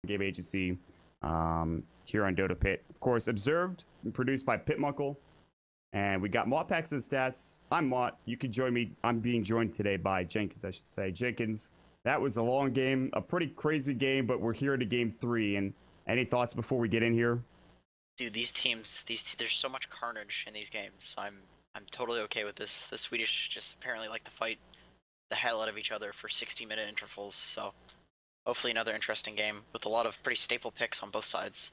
game agency here on Dota Pit. Of course, observed and produced by Pitmunkle. And we got Mott Packs and Stats. I'm Mott. You can join me. I'm being joined today by Jenkins, I should say. Jenkins, that was a long game, a pretty crazy game, but we're here to game 3. And any thoughts before we get in here? Dude, these teams, there's so much carnage in these games. I'm totally okay with this. The Swedish just apparently like to fight the hell out of each other for 60-minute intervals. So hopefully another interesting game with a lot of pretty staple picks on both sides.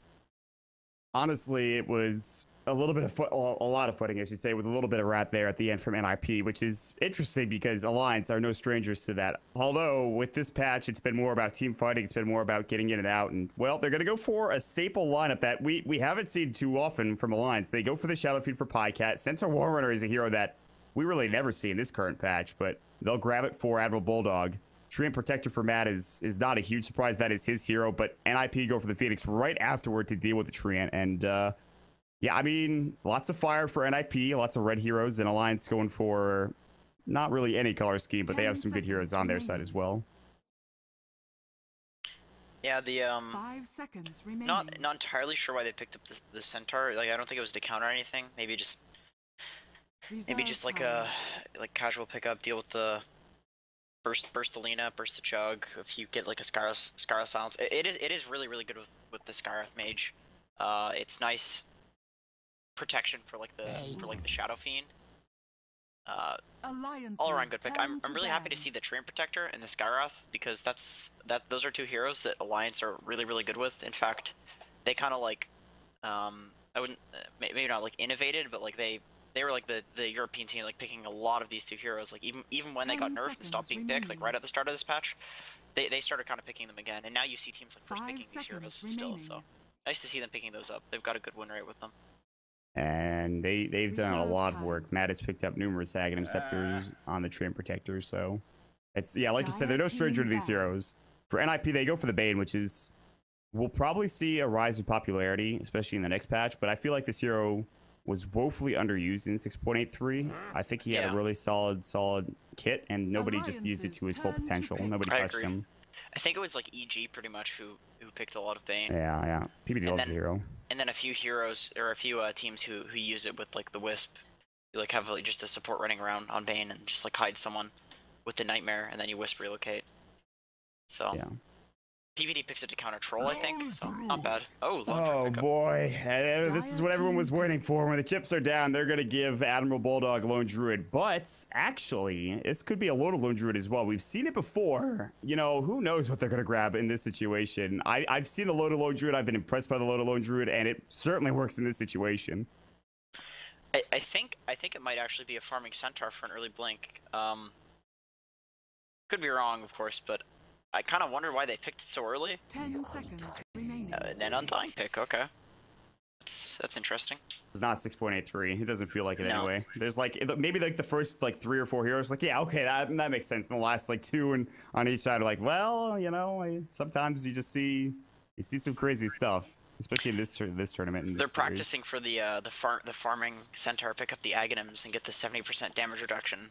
Honestly, it was a little bit of a lot of footing, I should say, with a little bit of rat there at the end from NiP, which is interesting because Alliance are no strangers to that. Although with this patch, it's been more about team fighting. It's been more about getting in and out. And well, they're going to go for a staple lineup that we haven't seen too often from Alliance. They go for the Shadow Feed for Pycat. Centaur Warrunner is a hero that we really never see in this current patch, but they'll grab it for Admiral Bulldog. Treant Protector for Matt is not a huge surprise. That is his hero, but NiP go for the Phoenix right afterward to deal with the Treant. And yeah, I mean, lots of fire for NiP, lots of red heroes, and Alliance going for not really any color scheme, but they have some good heroes on their side as well. Yeah, the 5 seconds remaining. not entirely sure why they picked up the Centaur. Like, I don't think it was to counter anything. Maybe just like a casual pickup, deal with the burst the Lina, burst the Chug. If you get like a Scarlet Silence, it is really good with the Scarlet Mage. It's nice protection for like the Shadow Fiend. All around good pick. I'm really happy to see the Treant Protector and the Skyrath because those are two heroes that Alliance are really good with. In fact, they kind of like I wouldn't maybe not like innovated, but like they were like the European team like picking a lot of these two heroes. Like even when they got nerfed and stopped being picked, like right at the start of this patch, they started kind of picking them again. And now you see teams like first picking these heroes still. So nice to see them picking those up. They've got a good win rate with them. And they've done a lot of work. Matt has picked up numerous Aghanim Scepters on the Treant Protector, so it's, yeah, like you said, they're no stranger to these heroes. For NiP, they go for the Bane, which is, we'll probably see a rise in popularity, especially in the next patch, but I feel like this hero was woefully underused in 6.83. I think he had a really solid kit, and nobody just used it to his full potential. Nobody touched him. I think it was like EG pretty much who picked a lot of Bane. Yeah. PBD loves the hero. And then a few heroes or a few teams who use it with like the Wisp. You like have like, just a support running around on Bane and just like hide someone with the Nightmare, and then you Wisp relocate. So yeah. PVD picks it to counter Troll, I think, so not bad. Oh boy. This is what everyone was waiting for. When the chips are down, they're going to give Admiral Bulldog Lone Druid. But actually, this could be a loaded Lone Druid as well. We've seen it before. You know, who knows what they're going to grab in this situation. I've seen the loaded Lone Druid. I've been impressed by the loaded Lone Druid, and it certainly works in this situation. I think it might actually be a farming Centaur for an early blink. Could be wrong, of course, but I kind of wonder why they picked it so early. 10 seconds remaining. An Undying pick, okay. That's interesting. It's not 6.83. It doesn't feel like it anyway. There's like maybe like the first like 3 or 4 heroes. Like yeah, okay, that makes sense. And the last like 2 and on each side are like, well, you know, sometimes you just see some crazy stuff, especially in this tournament. In this They're practicing for the farming Centaur, pick up the Aghanims and get the 70% damage reduction.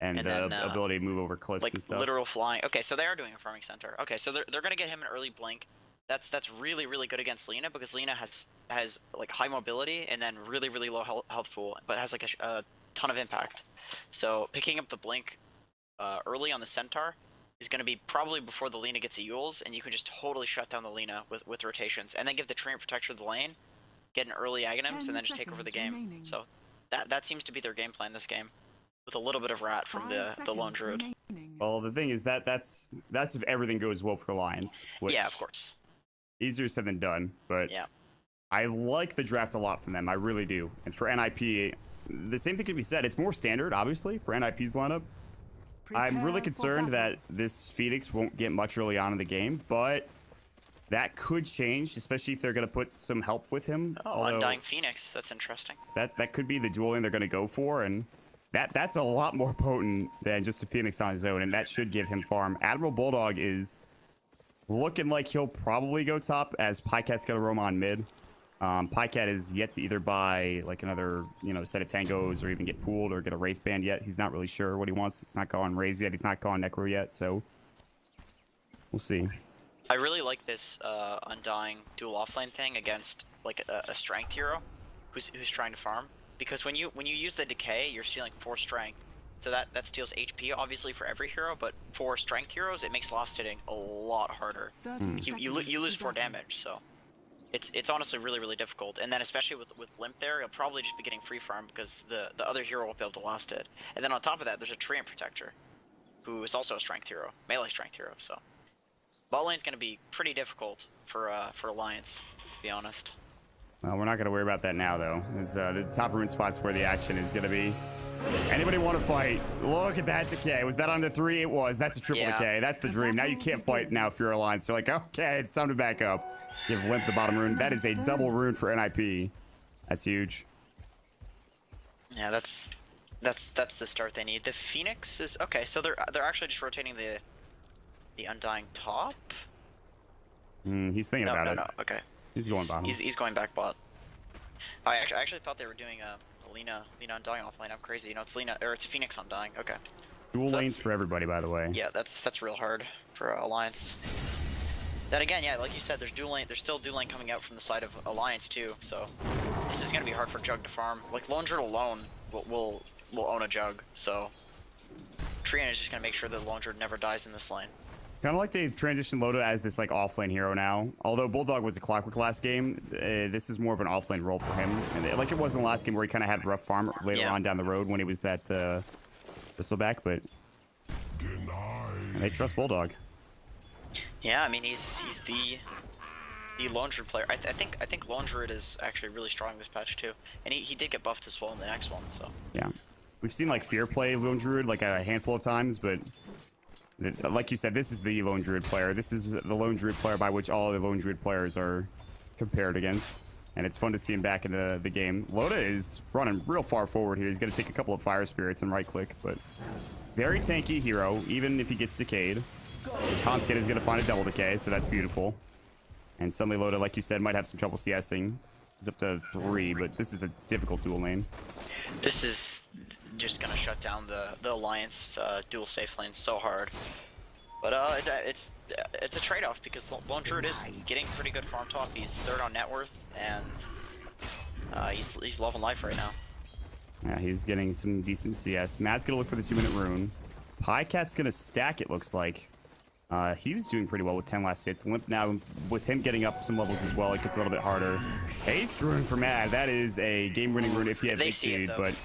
And then, ability to move over cliffs like and stuff. Literal flying. Okay, so they are doing a farming Centaur. Okay, so they're gonna get him an early blink. That's really good against Lina because Lina has like high mobility and then really low health pool, but has like a ton of impact. So picking up the blink early on the Centaur is gonna be probably before the Lina gets a Yules, and you can just totally shut down the Lina with rotations, and then give the Treant Protector the lane, get an early Aghanims, and then just take over the game. Remaining. So that seems to be their game plan this game, with a little bit of rat from the Lone Druid. Well, the thing is that's if everything goes well for Alliance. Yeah, of course. Easier said than done, but yeah. I like the draft a lot from them. I really do. And for NiP, the same thing could be said. It's more standard, obviously, for NiP's lineup. I'm really concerned that this Phoenix won't get much early on in the game, but that could change, especially if they're going to put some help with him. Oh, Undying Phoenix. That's interesting. That could be the dueling they're going to go for, and that's a lot more potent than just a Phoenix on his own, and that should give him farm. Admiral Bulldog is looking like he'll probably go top, as Pycat's going to roam on mid. Pycat is yet to either buy like another set of tangos or even get pooled or get a Wraith Band yet. He's not really sure what he wants. He's not gone Raze yet. He's not gone Necro yet, so we'll see. I really like this undying dual offlane thing against like a strength hero who's trying to farm, because when you use the decay, you're stealing 4 strength, so that steals HP obviously for every hero, but for strength heroes it makes last hitting a lot harder. 30 You lose seconds 4 to battle. damage, so it's honestly really difficult. And then especially with Limp there, he'll probably just be getting free farm because the other hero won't be able to last it. And then on top of that, there's a Treant Protector, who is also a strength hero, melee strength hero. So bot lane's gonna be pretty difficult for Alliance, to be honest. Well, we're not going to worry about that now, though. The top rune spots where the action is going to be. Anybody want to fight? Look at that decay. Was that under 3? It was. That's a triple decay. That's the dream. Now you can't fight now if you're Alliance. You're like, okay, it's time to back up. Give Limp the bottom rune. That is a double rune for NiP. That's huge. Yeah, that's the start they need. The Phoenix is okay. So they're actually just rotating the Undying top. He's thinking about it. No, okay. He's going bottom. He's going back bot. I actually thought they were doing a Lina Undying offlane. I'm crazy. You know, it's Lina or it's Phoenix Undying. Okay. Dual lanes for everybody, by the way. Yeah, that's real hard for Alliance. Then again, yeah, like you said, there's still dual lane coming out from the side of Alliance too. So this is gonna be hard for Jug to farm. Like Lone Druid alone will own a Jug. So Treant is just gonna make sure that Lone Druid never dies in this lane. Kind of like they've transitioned Loda as this like offlane hero now. Although Bulldog was a Clockwork last game, this is more of an offlane role for him. And like it was in the last game where he kind of had rough farm later on down the road when he was that Bristleback, but and they trust Bulldog. Yeah, I mean he's the Lone Druid player. I think Lone Druid is actually really strong this patch too, and he did get buffed as well in the next one. So yeah, we've seen like Fear play Lone Druid like a handful of times, but like you said, this is the Lone Druid player. This is the Lone Druid player by which all the Lone Druid players are compared against. And it's fun to see him back in the game. Loda is running real far forward here. He's going to take a couple of Fire Spirits and right click, but very tanky hero, even if he gets decayed. Hanskin is going to find a double decay, so that's beautiful. And suddenly Loda, like you said, might have some trouble CSing. He's up to 3, but this is a difficult dual lane. this is just gonna shut down the Alliance dual safe lane so hard. But it's a trade-off because Lone Druid is getting pretty good farm top. He's 3rd on net worth, and he's loving life right now. Yeah, he's getting some decent CS. Matt's gonna look for the 2-minute rune. Pycat's gonna stack, it looks like. He was doing pretty well with 10 last hits. Limp now, with him getting up some levels as well, it gets a little bit harder. Haste rune for Mad. That is a game-winning rune if he had leech seed, but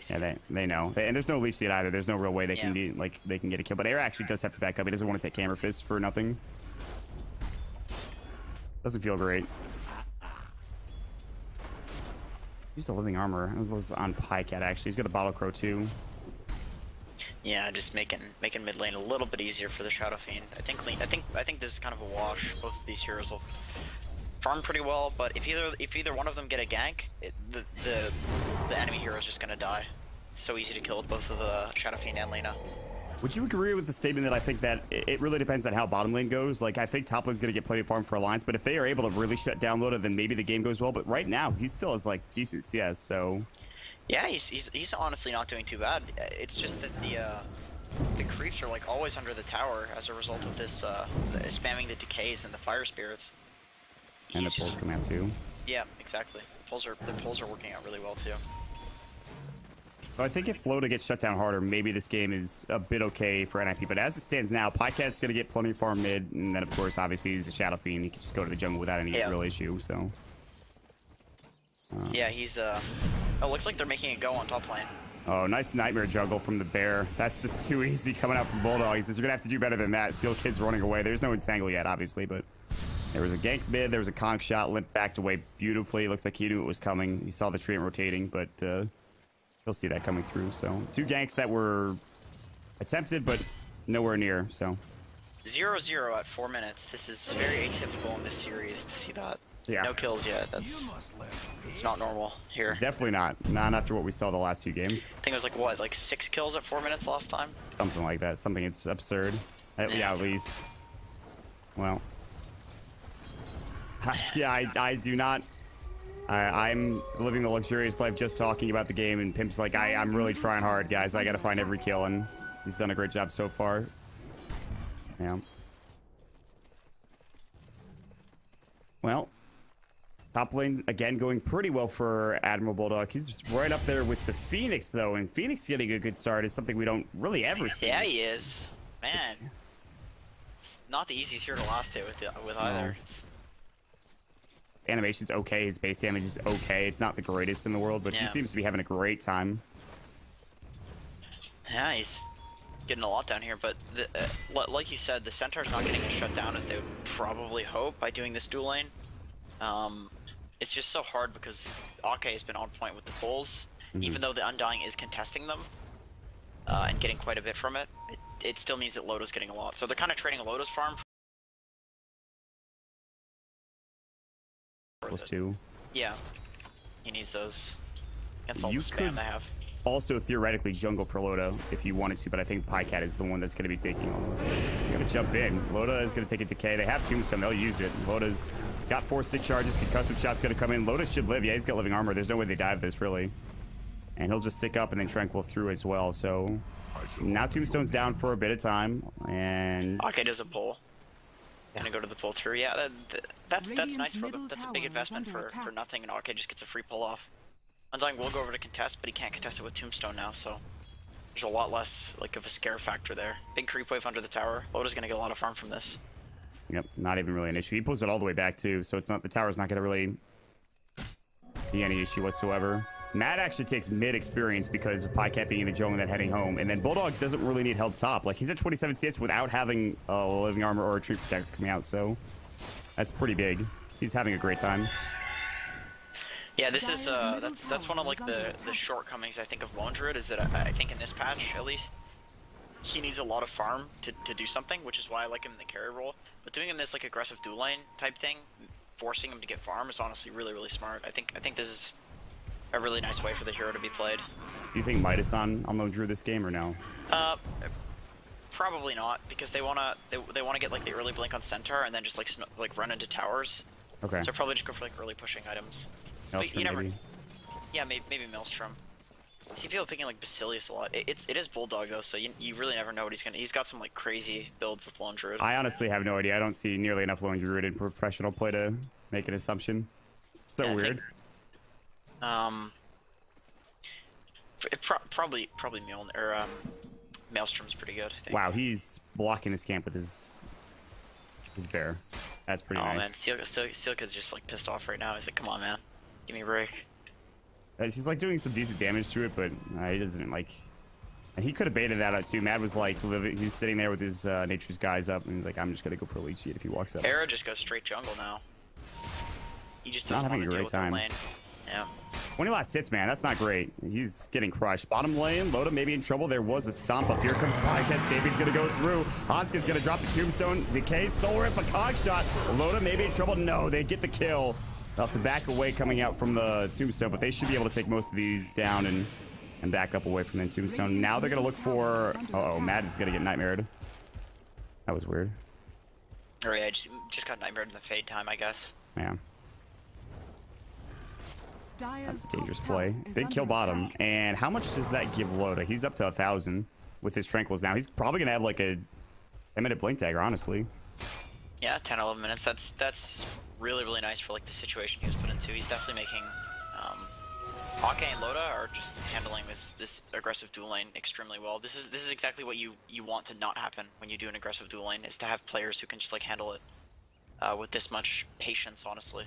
yeah, they know. And there's no leech seed either. There's no real way they can be like they can get a kill. But Air actually does have to back up. He doesn't want to take Hammer Fist for nothing. Doesn't feel great. Used a living armor. It was on Pycat actually. He's got a Bottle Crow too. Yeah, just making mid lane a little bit easier for the Shadow Fiend. I think this is kind of a wash. Both of these heroes will farm pretty well, but if either one of them get a gank, the enemy hero is just gonna die. It's so easy to kill with both of the Shadow Fiend and Lina. Would you agree with the statement that I think that it really depends on how bottom lane goes? Like, I think top lane's going to get plenty of farm for Alliance, but if they are able to really shut down Loda, then maybe the game goes well. But right now, he still has, like, decent CS, so... Yeah, he's honestly not doing too bad. It's just that the creeps are, like, always under the tower as a result of this, spamming the decays and the fire spirits. And the pulls come out, too. Yeah, exactly. The pulls are working out really well, too. So I think if Loda gets shut down harder, maybe this game is a bit okay for NiP. But as it stands now, Pycat's going to get plenty of farm mid. And then, of course, obviously, he's a Shadow Fiend. He can just go to the jungle without any real issue, so... yeah, he's... Oh, looks like they're making it go on top lane. Oh, nice Nightmare Juggle from the Bear. That's just too easy coming out from Bulldog. He says, you're going to have to do better than that. Steel Kid's running away. There's no Entangle yet, obviously, but... There was a gank mid, there was a conk shot, Limp backed away beautifully. Looks like he knew it was coming. He saw the Treant rotating, but... He'll see that coming through. So 2 ganks that were attempted, but nowhere near. So 0-0 at 4 minutes. This is very atypical in this series to see that. Yeah. No kills yet. It's not normal here. Definitely not. Not after what we saw the last 2 games. I think it was like what, like 6 kills at 4 minutes last time? Something like that. Something it's absurd. Yeah, at least. Well. Yeah, I do not. I'm living the luxurious life just talking about the game, and Pimp's like, I'm really trying hard, guys. I gotta find every kill, and he's done a great job so far. Yeah. Well, top lane, again, going pretty well for Admiral Bulldog. He's just right up there with the Phoenix, though. And Phoenix getting a good start is something we don't really ever see. Yeah, he is. Man. It's not the easiest hero to last it with either. Animation's okay. His base damage is okay. It's not the greatest in the world, but he seems to be having a great time. Yeah, he's getting a lot down here, but like you said, the Centaur's not getting shut down as they would probably hope by doing this dual lane. It's just so hard because Ake has been on point with the pulls, even though the Undying is contesting them and getting quite a bit from it. It still means that Loda's getting a lot. So they're kind of trading Loda's farm. +2. Yeah, he needs those against all the spam they have. Also theoretically jungle for Loda if you wanted to, but I think Pycat is the one that's going to be taking on. You're going to jump in. Loda is going to take a decay. They have Tombstone. They'll use it. Loda's got 4 stick charges. Concussive shot's going to come in. Loda should live. Yeah, he's got living armor. There's no way they dive this, really. And he'll just stick up and then Tranquil through as well. So now Tombstone's down for a bit of time. And Ake does a pull. Gonna go to the pull through. Yeah, that's nice for them. That's a big investment for nothing, and Ake just gets a free pull off. Undying will go over to contest, but he can't contest it with Tombstone now, so there's a lot less like of a scare factor there. Big creep wave under the tower. Loda's gonna get a lot of farm from this. Yep, not even really an issue. He pulls it all the way back too, so it's not, the tower's not gonna really be any issue whatsoever. Matt actually takes mid experience because of Pycat being in the jungle and then heading home, and then Bulldog doesn't really need help top. Like, he's at 27 CS without having a living armor or a tree protector coming out, so that's pretty big. He's having a great time. Yeah, this is that's one of like the shortcomings I think of Lone Druid, is that I think in this patch at least he needs a lot of farm to do something, which is why I like him in the carry role. But doing him this like aggressive dual lane type thing, forcing him to get farm is honestly really smart. I think this is a really nice way for the hero to be played. Do you think Midas on Lone Druid this game or no? Probably not, because they wanna get like the early blink on Centaur and then just like run into towers. Okay. So probably just go for like early pushing items. Maelstrom, maybe. Yeah, maybe Maelstrom. I see people picking like Basilius a lot. It is Bulldog though, so you really never know what he's gonna. He's got some like crazy builds with Lone Druid. I honestly have no idea. I don't see nearly enough Lone Druid in professional play to make an assumption. It's so weird. Probably Mjolnir or Maelstrom's pretty good. I think. Wow, he's blocking his camp with his bear. That's pretty nice. Oh man, Sealkid's just like pissed off right now. He's like, come on, man, give me a break. He's like doing some decent damage to it, but he doesn't like. And he could have baited that out too. Matt was like, he's sitting there with his Nature's guys up, and he's like, I'm just gonna go for a leech seed if he walks up. Era just goes straight jungle now. He just not having a great time. Yeah. 20 last hits, man. That's not great. He's getting crushed. Bottom lane, Loda may be in trouble. There was a stomp up. Here comes Pycat. Stampy's going to go through. Hanskin's going to drop the tombstone. Decay, soul rip, a cog shot. Loda may be in trouble. No, they get the kill. They'll have to back away coming out from the tombstone, but they should be able to take most of these down and back up away from the tombstone. Now they're going to look for... Uh-oh, Matt is going to get nightmared. That was weird. Oh yeah, just got nightmared in the fade time, I guess. Yeah. That's a dangerous play. They kill bottom. And how much does that give Loda? He's up to 1,000 with his Tranquils now. He's probably going to have like a 10-minute blink dagger, honestly. Yeah, 10, 11 minutes. That's really nice for like the situation he was put into. He's definitely making... Ake and Loda are just handling this aggressive dual lane extremely well. This is exactly what you want to not happen when you do an aggressive dual lane, is to have players who can just like handle it with this much patience, honestly.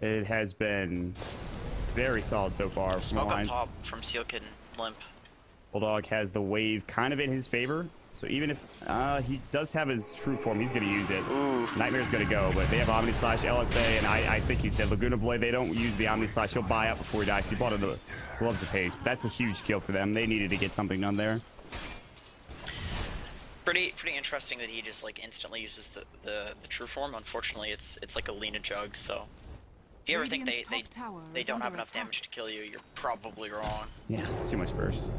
It has been very solid so far from Smoke Alliance. up top from Sealkid and Limp. Bulldog has the wave kind of in his favor, so even if he does have his true form, he's going to use it. Ooh. Nightmare's going to go, but they have Omni Slash, LSA, and I think he said Laguna Blade. They don't use the Omni Slash. He'll buy up before he dies. He bought it. Gloves of Haste. That's a huge kill for them. They needed to get something done there. Pretty interesting that he just like instantly uses the true form. Unfortunately, it's like a Lena jug, so. If you ever think they don't have enough damage to kill you, you're probably wrong. Yeah, it's too much burst.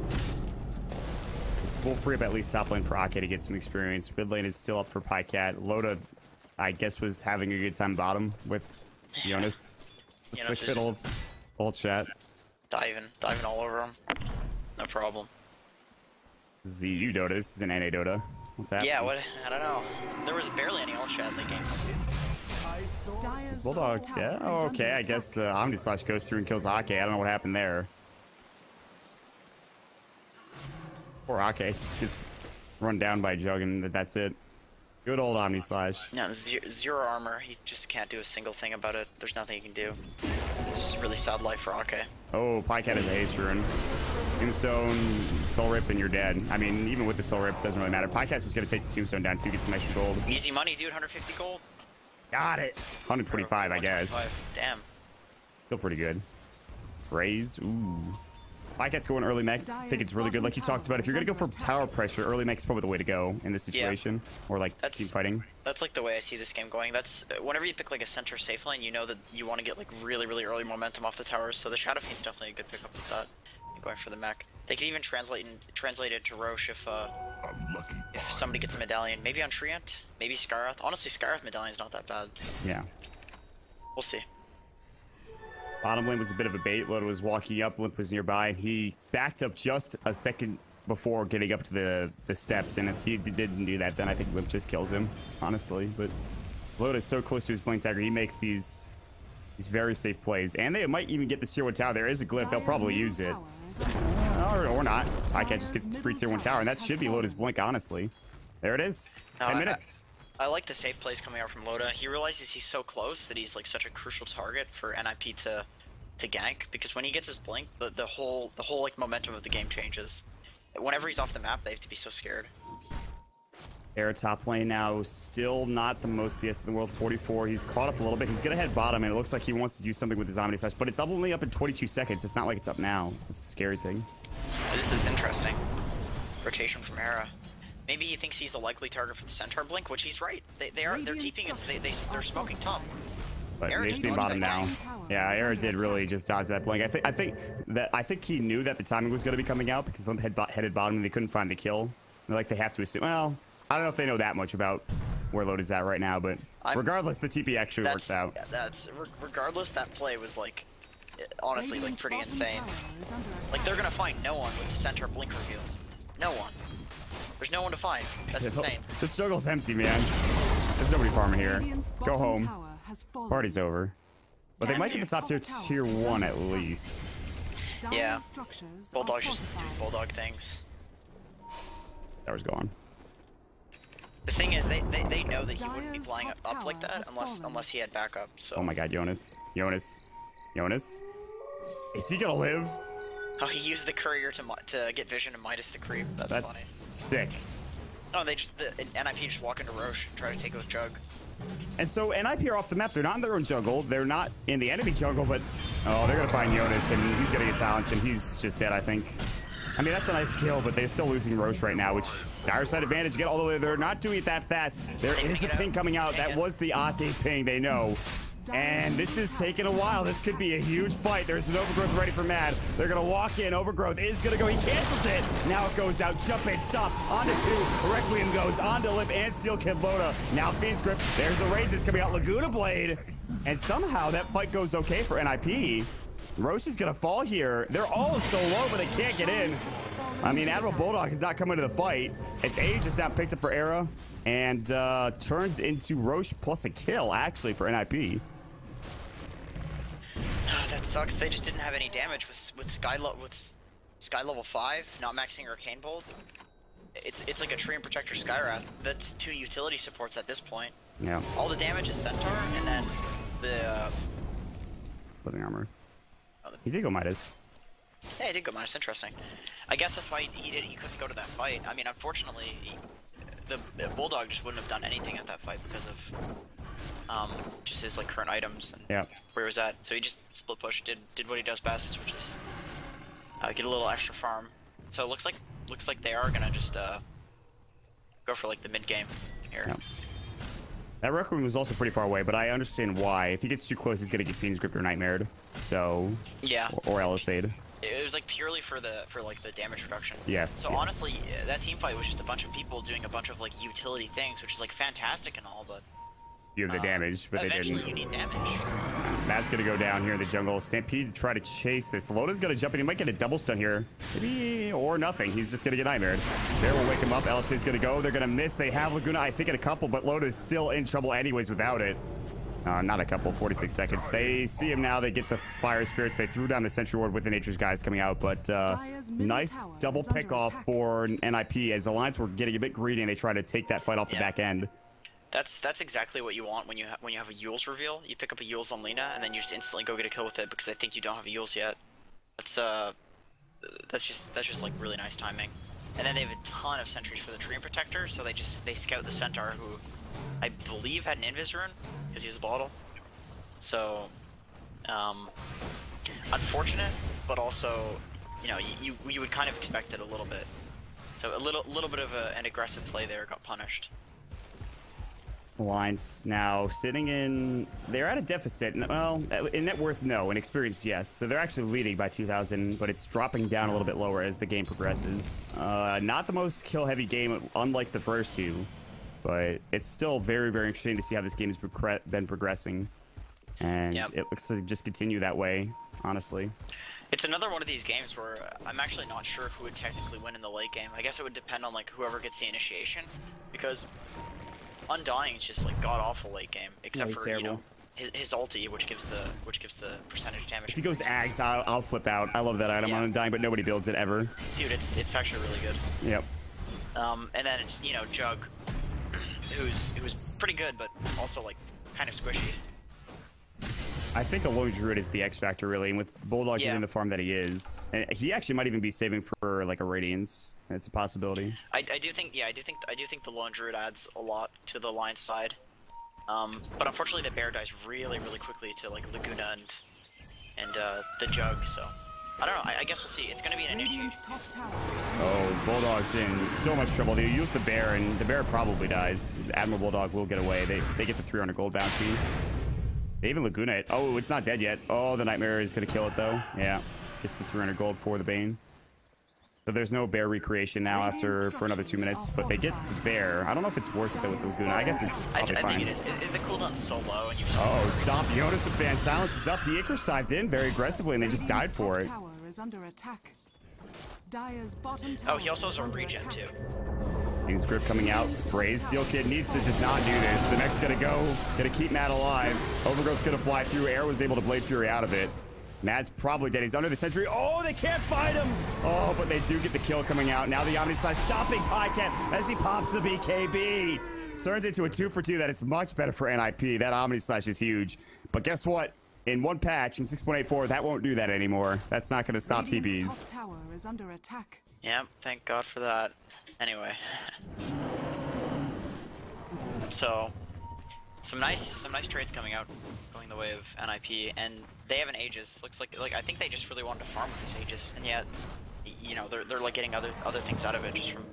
We'll free up at least top lane for Ake to get some experience. Mid lane is still up for Pycat. Loda, I guess, was having a good time bottom with Jonas. Just the good old chat. Diving all over him. No problem. ZU Dota. This is an NA Dota. What's happening? Yeah, I don't know. There was barely any ult chat in the game. Bulldog dead? Oh, okay, I guess Omni Slash goes through and kills Ake. I don't know what happened there. Poor Ake just gets run down by Jug, and that's it. Good old Omni Slash. No, zero armor. He just can't do a single thing about it. There's nothing he can do. It's just really sad life for Ake. Oh, Pycat is a haste rune. Tombstone, Soul Rip, and you're dead. I mean, even with the Soul Rip, it doesn't really matter. Pycat's just gonna take the Tombstone down too, get some extra gold. Easy money, dude. 150 gold. Got it. 125, I guess. Damn. Still pretty good. Raise. Ooh. Pycat's going early mech. I think it's really good, like you talked about. If you're gonna go for tower pressure, early mech is probably the way to go in this situation, or like team fighting. That's like the way I see this game going. That's whenever you pick like a center safe lane, you know that you want to get like really early momentum off the towers. So the Shadow Fiend's definitely a good pickup with that. Going for the mech. They could even translate it to Roche if somebody gets a medallion. Maybe on Treant, maybe Skyrath. Honestly, Skyrath medallion's not that bad. Yeah. We'll see. Bottom lane was a bit of a bait. Loda was walking up, Limp was nearby, and he backed up just a second before getting up to the steps, and if he didn't do that, then I think Limp just kills him, honestly. But Loda's so close to his blink dagger, he makes these very safe plays, and they might even get the tier 1 tower. There is a glyph, they'll probably use it. Or not. Pycat just gets the free tier 1 tower, and that should be Loda's blink, honestly. There it is. 10 minutes. I like the safe plays coming out from Loda. He realizes he's so close that he's like such a crucial target for NiP to gank, because when he gets his blink, the whole like momentum of the game changes. Whenever he's off the map, they have to be so scared. Air top lane now, still not the most CS in the world, 44. He's caught up a little bit. He's gonna head bottom, and it looks like he wants to do something with his Omni Slash, but it's only up in 22 seconds. It's not like it's up now. That's the scary thing. This is interesting. Rotation from Era. Maybe he thinks he's a likely target for the Centaur blink, which he's right. They're TPing and they're smoking top. But they see bottom now. Yeah, Era did really just dodge that blink. I think he knew that the timing was going to be coming out because Limp headed bottom and they couldn't find the kill. Like they have to assume. Well, I don't know if they know that much about where Loda's at right now, but regardless, the TP actually works out. Regardless, that play was like, honestly, like pretty insane. Like they're gonna find no one with the Centaur blink review. No one. There's no one to find. That's insane. This jungle's empty, man. There's nobody farming here. Go home. Party's over. But they might get the top tier 1 at least. Yeah. Bulldog's just do Bulldog things. Tower's gone. The thing is, they know that he wouldn't be flying up like that unless he had backup. So. Oh my God, Jonas. Is he gonna live? Oh, he used the courier to get vision and Midas the creep. That's funny. Sick. No, the NiP just walk into Roche and try to take it with Jug. And so NiP are off the map. They're not in their own jungle. They're not in the enemy jungle, but oh, they're gonna find Jonas, and he's gonna get silenced, and he's just dead, I think. I mean, that's a nice kill, but they're still losing Roche right now, which dire side advantage. Get all the way. They're not doing it that fast. There is the ping coming out. That was the Ake ping. They know. And this is taking a while. This could be a huge fight. There's an Overgrowth ready for Mad. They're going to walk in. Overgrowth is going to go. He cancels it. Now it goes out. Jump in. Stop. On to 2. Requiem goes. On to Limp and Steel Kid Loda. Now Fiend's Grip. There's the raises coming out. Laguna Blade. And somehow that fight goes okay for NiP. Roche is going to fall here. They're all so low, but they can't get in. I mean, Admiral Bulldog is not coming to the fight. It's Age is now picked up for Era. And turns into Roche plus a kill, actually, for NiP. That sucks. They just didn't have any damage with Sky level 5, not maxing Arcane Bolt. It's like a Tree and Protector Skyrath. That's 2 utility supports at this point. Yeah. All the damage is Centaur, and then the living armor. He did go Midas. Yeah, he did go Midas. Interesting. I guess that's why he couldn't go to that fight. I mean, unfortunately, the Bulldog just wouldn't have done anything at that fight because of just his like current items and where he was at. So he just split push, did what he does best, which is get a little extra farm. So it looks like they are gonna just go for like the mid game here. Yeah. That Requiem was also pretty far away, but I understand why. If he gets too close, he's gonna get Fiend's Grip or Nightmared. So yeah, or Elisade. It was like purely for like the damage reduction. Yes. So honestly, that team fight was just a bunch of people doing a bunch of like utility things, which is like fantastic and all, but you have the damage, but they didn't. Eventually, you need damage. Matt's gonna go down here in the jungle. Stampede to try to chase this. Loda's gonna jump in. He might get a double stun here, maybe or nothing. He's just gonna get Nightmared. Bear will wake him up. LSA's gonna go. They're gonna miss. They have Laguna, I think, in a couple, but Loda's still in trouble anyways without it. Not a couple, 46 seconds. They see him now. They get the fire spirits. They threw down the sentry ward with the Nature's guys coming out, but nice double pick off for NiP as Alliance were getting a bit greedy and they try to take that fight off the back end. That's exactly what you want when you have a Yule's reveal. You pick up a Yule's on Lina and then you just instantly go get a kill with it because they think you don't have a Yule's yet. That's just like really nice timing. And then they have a ton of sentries for the Tree Protector, so they scout the Centaur, who I believe had an Invis rune because he's a bottle. So unfortunate, but also you would kind of expect it a little bit. So a little bit of an aggressive play there got punished. Alliance now sitting in, they're at a deficit. Well, in net worth, no. In experience, yes. So they're actually leading by 2,000, but it's dropping down a little bit lower as the game progresses. Not the most kill-heavy game, unlike the first two, but it's still very, very interesting to see how this game has been progressing. And it looks to just continue that way, honestly. It's another one of these games where I'm actually not sure who would technically win in the late game. I guess it would depend on like whoever gets the initiation, because Undying is just like god awful late game, except for his ulti, which gives the percentage damage. If he goes Ags, I'll flip out. I love that item on Undying, but nobody builds it ever. Dude, it's actually really good. Yep. And then it's Jug, who's pretty good, but also like kind of squishy. I think a Lone Druid is the X factor really, and with Bulldog getting the farm that he is, and he actually might even be saving for like a Radiance. It's a possibility. I do think the Lone Druid adds a lot to the line side, but unfortunately the bear dies really quickly to like Laguna and the Jug. So I don't know. I guess we'll see. It's gonna be an initiation. Oh, Bulldog's in so much trouble. They use the bear, and the bear probably dies. Admiral Bulldog will get away. They get the 300 gold bounty. They even Laguna it. Oh, it's not dead yet. Oh, the Nightmare is going to kill it, though. Yeah, it's the 300 gold for the Bane. So there's no bear recreation now for another 2 minutes, but they get the bear. I don't know if it's worth it, though, with the Laguna. I guess it's probably fine. I think it is. The cooldown's so low, and you stop. Jonas and Fan Silence is up. He Icarus dived in very aggressively, and they just died for it. Oh, he also has a regen, too. King's Grip coming out. Braze Steel Kid needs to just not do this. The mech's gonna keep Matt alive. Overgrowth's gonna fly through. Air was able to Blade Fury out of it. Matt's probably dead. He's under the sentry. Oh, they can't find him. Oh, but they do get the kill coming out. Now the Omni Slash stopping Pycat as he pops the BKB. Turns into a 2-for-2. That is much better for NiP. That Omni Slash is huge. But guess what? In one patch, in 6.84, that won't do that anymore. That's not going to stop TPs. Tower is under attack. Yep, thank God for that. Anyway. So, some nice trades coming out, going the way of NiP, and they have an Aegis. Looks like I think they just really wanted to farm with this Aegis, and yet, they're like getting other things out of it just from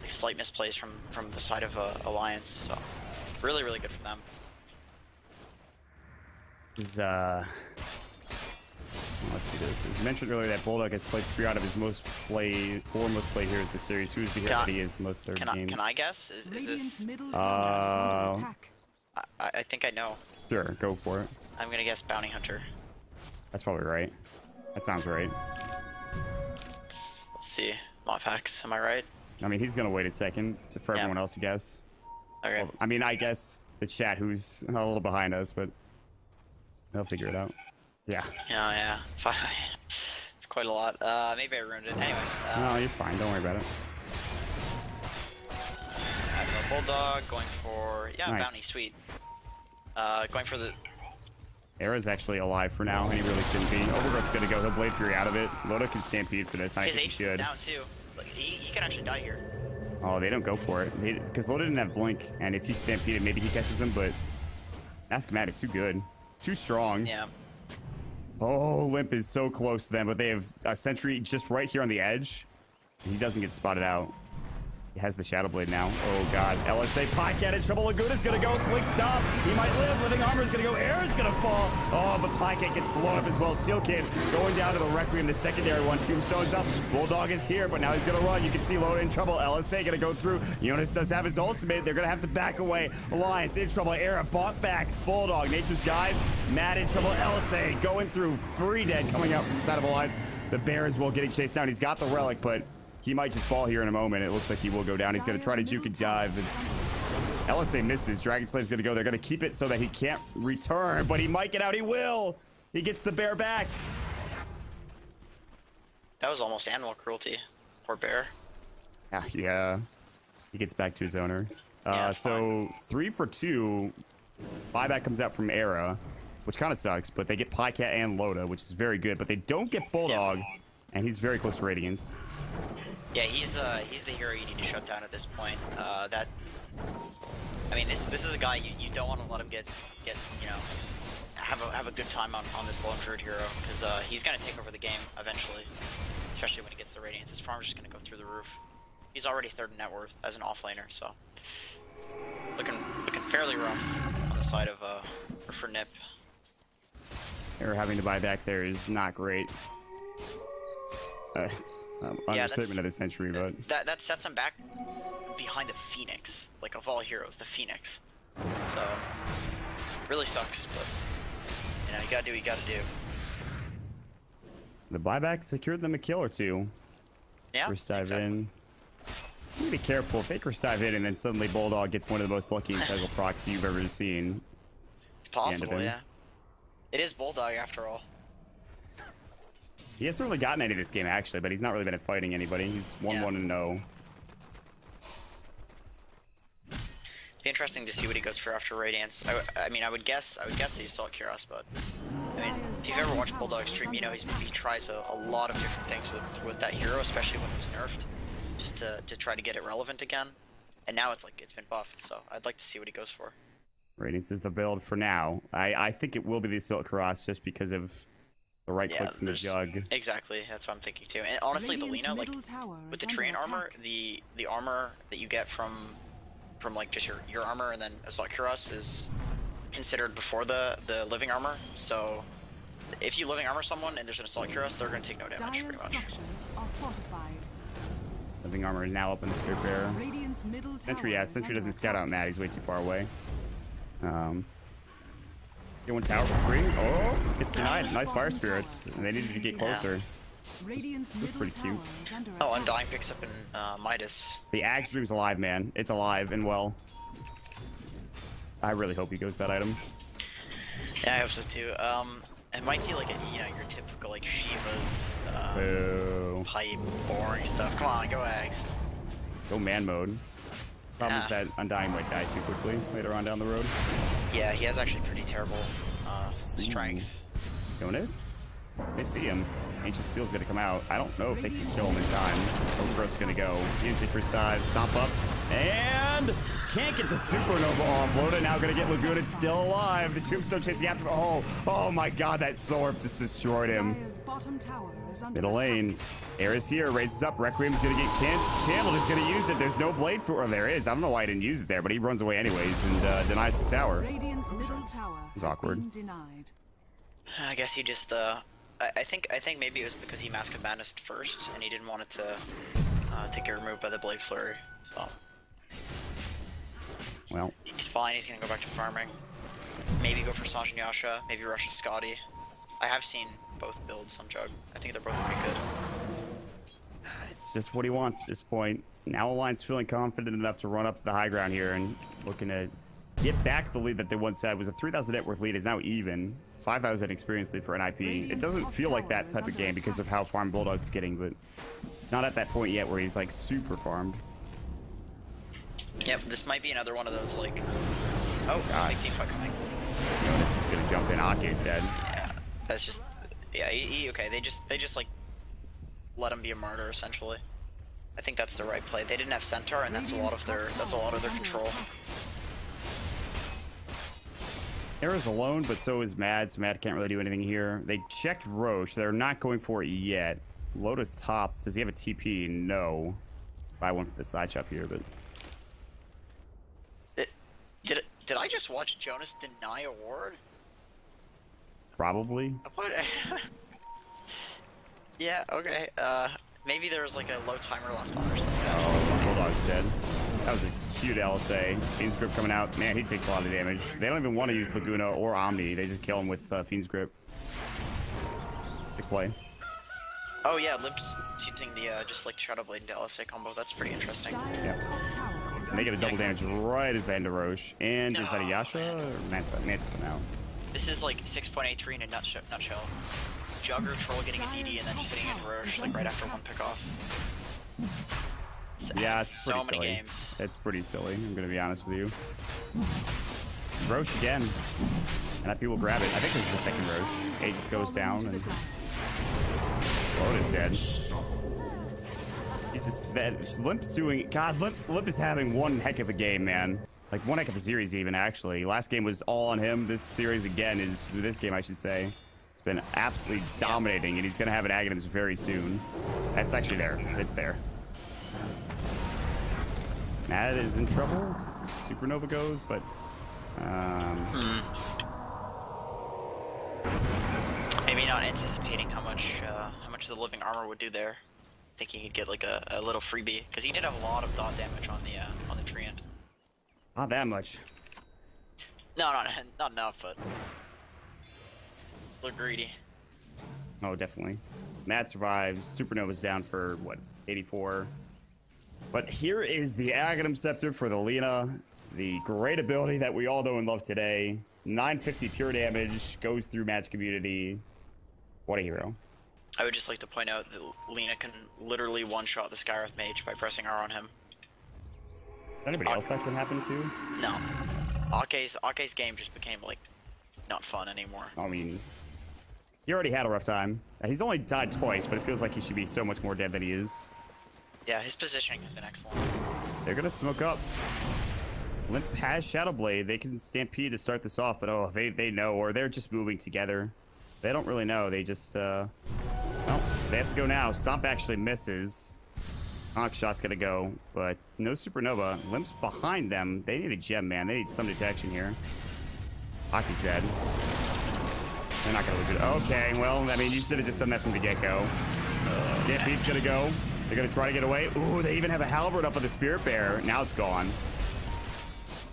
like slight misplays from the side of Alliance. So, really good for them. Let's see this. It was mentioned earlier that Bulldog has played 3 out of his four most played heroes this series. Who's the hero that he is the most third game? Can I guess? Is this? I think I know. Sure, go for it. I'm gonna guess Bounty Hunter. That's probably right. That sounds right. Let's see. Modpacks, am I right? I mean, he's gonna wait a second for everyone else to guess. Okay. Well, I mean, I guess the chat, who's a little behind us, but they'll figure it out. Yeah. Yeah. It's quite a lot. Maybe I ruined it. Anyways. No, you're fine. Don't worry about it. Admiral Bulldog going for nice. Bounty, sweet. Going for the. Era's actually alive for now, and he really shouldn't be. Overgrowth's gonna go. He'll Blade Fury out of it. Loda can stampede for this. I think he should. His H is down too. Like, he can actually die here. Oh, they don't go for it. Because Loda didn't have Blink, and if he's stampeded, maybe he catches him. But Ask Matt is too good, too strong. Yeah. Oh, Limp is so close to them, but they have a sentry just right here on the edge. He doesn't get spotted out. He has the Shadow Blade now. Oh, God. LSA, Pycat in trouble. Laguna's going to go. Blink stop. He might live. Living Armor's going to go. Air's going to fall. Oh, but Pycat gets blown up as well. Steel Kid going down to the Requiem, the secondary one. Tombstone's up. Bulldog is here, but now he's going to run. You can see Loda in trouble. LSA going to go through. Jonas does have his ultimate. They're going to have to back away. Alliance in trouble. Era bought back. Bulldog, Nature's guys. Matt in trouble. LSA going through. 3 dead coming out from the side of Alliance. The Bear as well getting chased down. He's got the relic, but he might just fall here in a moment. It looks like he will go down. He's going to try to juke and dive. LSA misses. Dragon Slave's gonna go. They're gonna keep it so that he can't return, but he might get out. He will. He gets the bear back. That was almost animal cruelty. Poor bear. Yeah. He gets back to his owner. Yeah, so fine. 3 for 2. Buyback comes out from Era, which kind of sucks, but they get Pycat and Loda, which is very good, but they don't get Bulldog, and he's very close to Radiance. Yeah, he's the hero you need to shut down at this point. I mean, this is a guy you don't want to let him get you know, have a good time on this low fruit hero, because he's gonna take over the game eventually, especially when he gets the Radiance. His farm's just gonna go through the roof. He's already 3rd in net worth as an offlaner, so looking fairly rough on the side of for NiP. Era having to buy back there is not great. It's understatement of the century, but that sets him back behind the Phoenix, like of all heroes, the Phoenix. So really sucks, but you know, you gotta do what you gotta do. The buyback secured them a kill or two. Yeah. First dive exactly. in. You need to be careful. If they first dive in and then suddenly Bulldog gets one of the most lucky integral procs you've ever seen. It's possible, yeah. It is Bulldog after all. He hasn't really gotten any this game actually, but he's not really been fighting anybody. He's 1-1-0. It'd be interesting to see what he goes for after Radiance. I mean, I would guess the Assault Cuirass, but I mean, if you've ever watched Bulldog stream, you know he tries a lot of different things with that hero, especially when it was nerfed, just to try to get it relevant again. And now it's like it's been buffed, so I'd like to see what he goes for. Radiance is the build for now. I think it will be the Assault Cuirass just because of the right click from the jug. Exactly, that's what I'm thinking too. And honestly, the Lina, like with the Treant armor, the armor that you get from like just your armor and then Assault Cuirass is considered before the living armor. So if you living armor someone and there's an Assault Cuirass, they're going to take no damage pretty much. Structures are fortified. Living armor is now up in the Spirit Bearer. Sentry, yeah, Sentry doesn't scout out Matt. He's way too far away. Get one tower for free. Oh, gets denied. Nice fire spirits. And they needed to get closer. This was pretty cute. Oh, Undying picks up in Midas. The Ag Stream's alive, man. It's alive and well. I really hope he goes that item. Yeah, I hope so too. It might see like your typical like Shiva's pipe, boring stuff. Come on, go Ags. Go man mode. Problem is that Undying might die too quickly later on down the road. Yeah, he has actually pretty terrible strength. Jonas? They see him. Ancient Steel's gonna come out. I don't know if they can kill him in time. Overgrowth's gonna go. Easy first dive, stomp up, and can't get the Supernova off. Loda now gonna get Lagoon, still alive. The Tombstone chasing after him. Oh my god, that Sorb just destroyed him. Middle lane. Era's here, raises up. Requiem's gonna get channeled. He's gonna use it. There's no blade for, or there is. I don't know why he didn't use it there, but he runs away anyways and denies the tower. It's awkward. I guess he just I think maybe it was because he Mask of Madness first and he didn't want it to get removed by the Blade Flurry. So well, he's fine. He's gonna go back to farming. Maybe go for Sanj and Yasha. Maybe rush Scotty. I have seen both builds on Jug. I think they're both pretty good. It's just what he wants at this point. Now Alliance feeling confident enough to run up to the high ground here and looking to get back the lead that they once had. Was a 3,000 net worth lead, is now even. 5,000 experience lead for NiP. It doesn't feel like that type of game because of how farmed Bulldog's getting, but not at that point yet where he's like super farmed. Yep, this might be another one of those like, oh god, big team fight coming. Jonas is gonna jump in. Ake's dead. Yeah, that's just, yeah, okay. They just like let him be a martyr essentially. I think that's the right play. They didn't have Centaur, and that's a lot of their control. Era's alone, but so is Mad, so Mad can't really do anything here. They checked Roche. They're not going for it yet. Lotus top. Does he have a TP? No. Buy one for the side chop here, but... Did I just watch Jonas deny a ward? Probably. What? Yeah, okay. Maybe there was like a low timer left on or something. Oh, Bulldog's dead. That was a cute LSA. Fiend's Grip coming out. Man, he takes a lot of damage. They don't even want to use Laguna or Omni. They just kill him with Fiend's Grip. Big play. Oh yeah, Lips using the just like Shadow Blade into LSA combo. That's pretty interesting. Yeah. And they get a double damage right as they end of Roche. And is that a Yasha man. or Manta? Manta's now. This is like 6.83 in a nutshell. Jugger Troll getting a DD and then just hitting it Roche like right after one pickoff. Yeah, it's so pretty many silly. games. It's pretty silly, I'm gonna be honest with you. Roche again. NiP will grab it. I think this is the second Roche. A just goes down and Load is dead. He just Limp's doing Limp is having one heck of a game, man. Like one heck of a series even actually. Last game was all on him. This series again is this game I should say. It's been absolutely dominating and he's gonna have an Aghanims very soon. That's actually there. It's there. Matt is in trouble. Supernova goes, but maybe not anticipating how much the living armor would do there. Thinking he'd get like a little freebie because he did have a lot of dot damage on the treant. not that much. No, not enough, but a little greedy. Oh, definitely. Matt survives. Supernova's down for what, 84. But here is the Aghanim Scepter for the Lina. The great ability that we all know and love today. 950 pure damage, goes through match community. What a hero. I would just like to point out that Lina can literally one-shot the Skywrath Mage by pressing R on him. Is anybody else that can happen to? No. Ake's game just became like not fun anymore. I mean, he already had a rough time. He's only died twice, but it feels like he should be so much more dead than he is. Yeah, his positioning has been excellent. They're gonna smoke up. Limp has Shadow Blade. They can Stampede to start this off, but oh, they know, or they're just moving together. They don't really know. They just, well, they have to go now. Stomp actually misses. Honk shot's gonna go, but no Supernova. Limp's behind them. They need a gem, man. They need some detection here. Hockey's dead. They're not gonna lose it. Okay, well, I mean, you should have just done that from the get-go. Stampede's gonna go. They're gonna try to get away. Ooh, they even have a halberd up with the Spirit Bear. Now it's gone.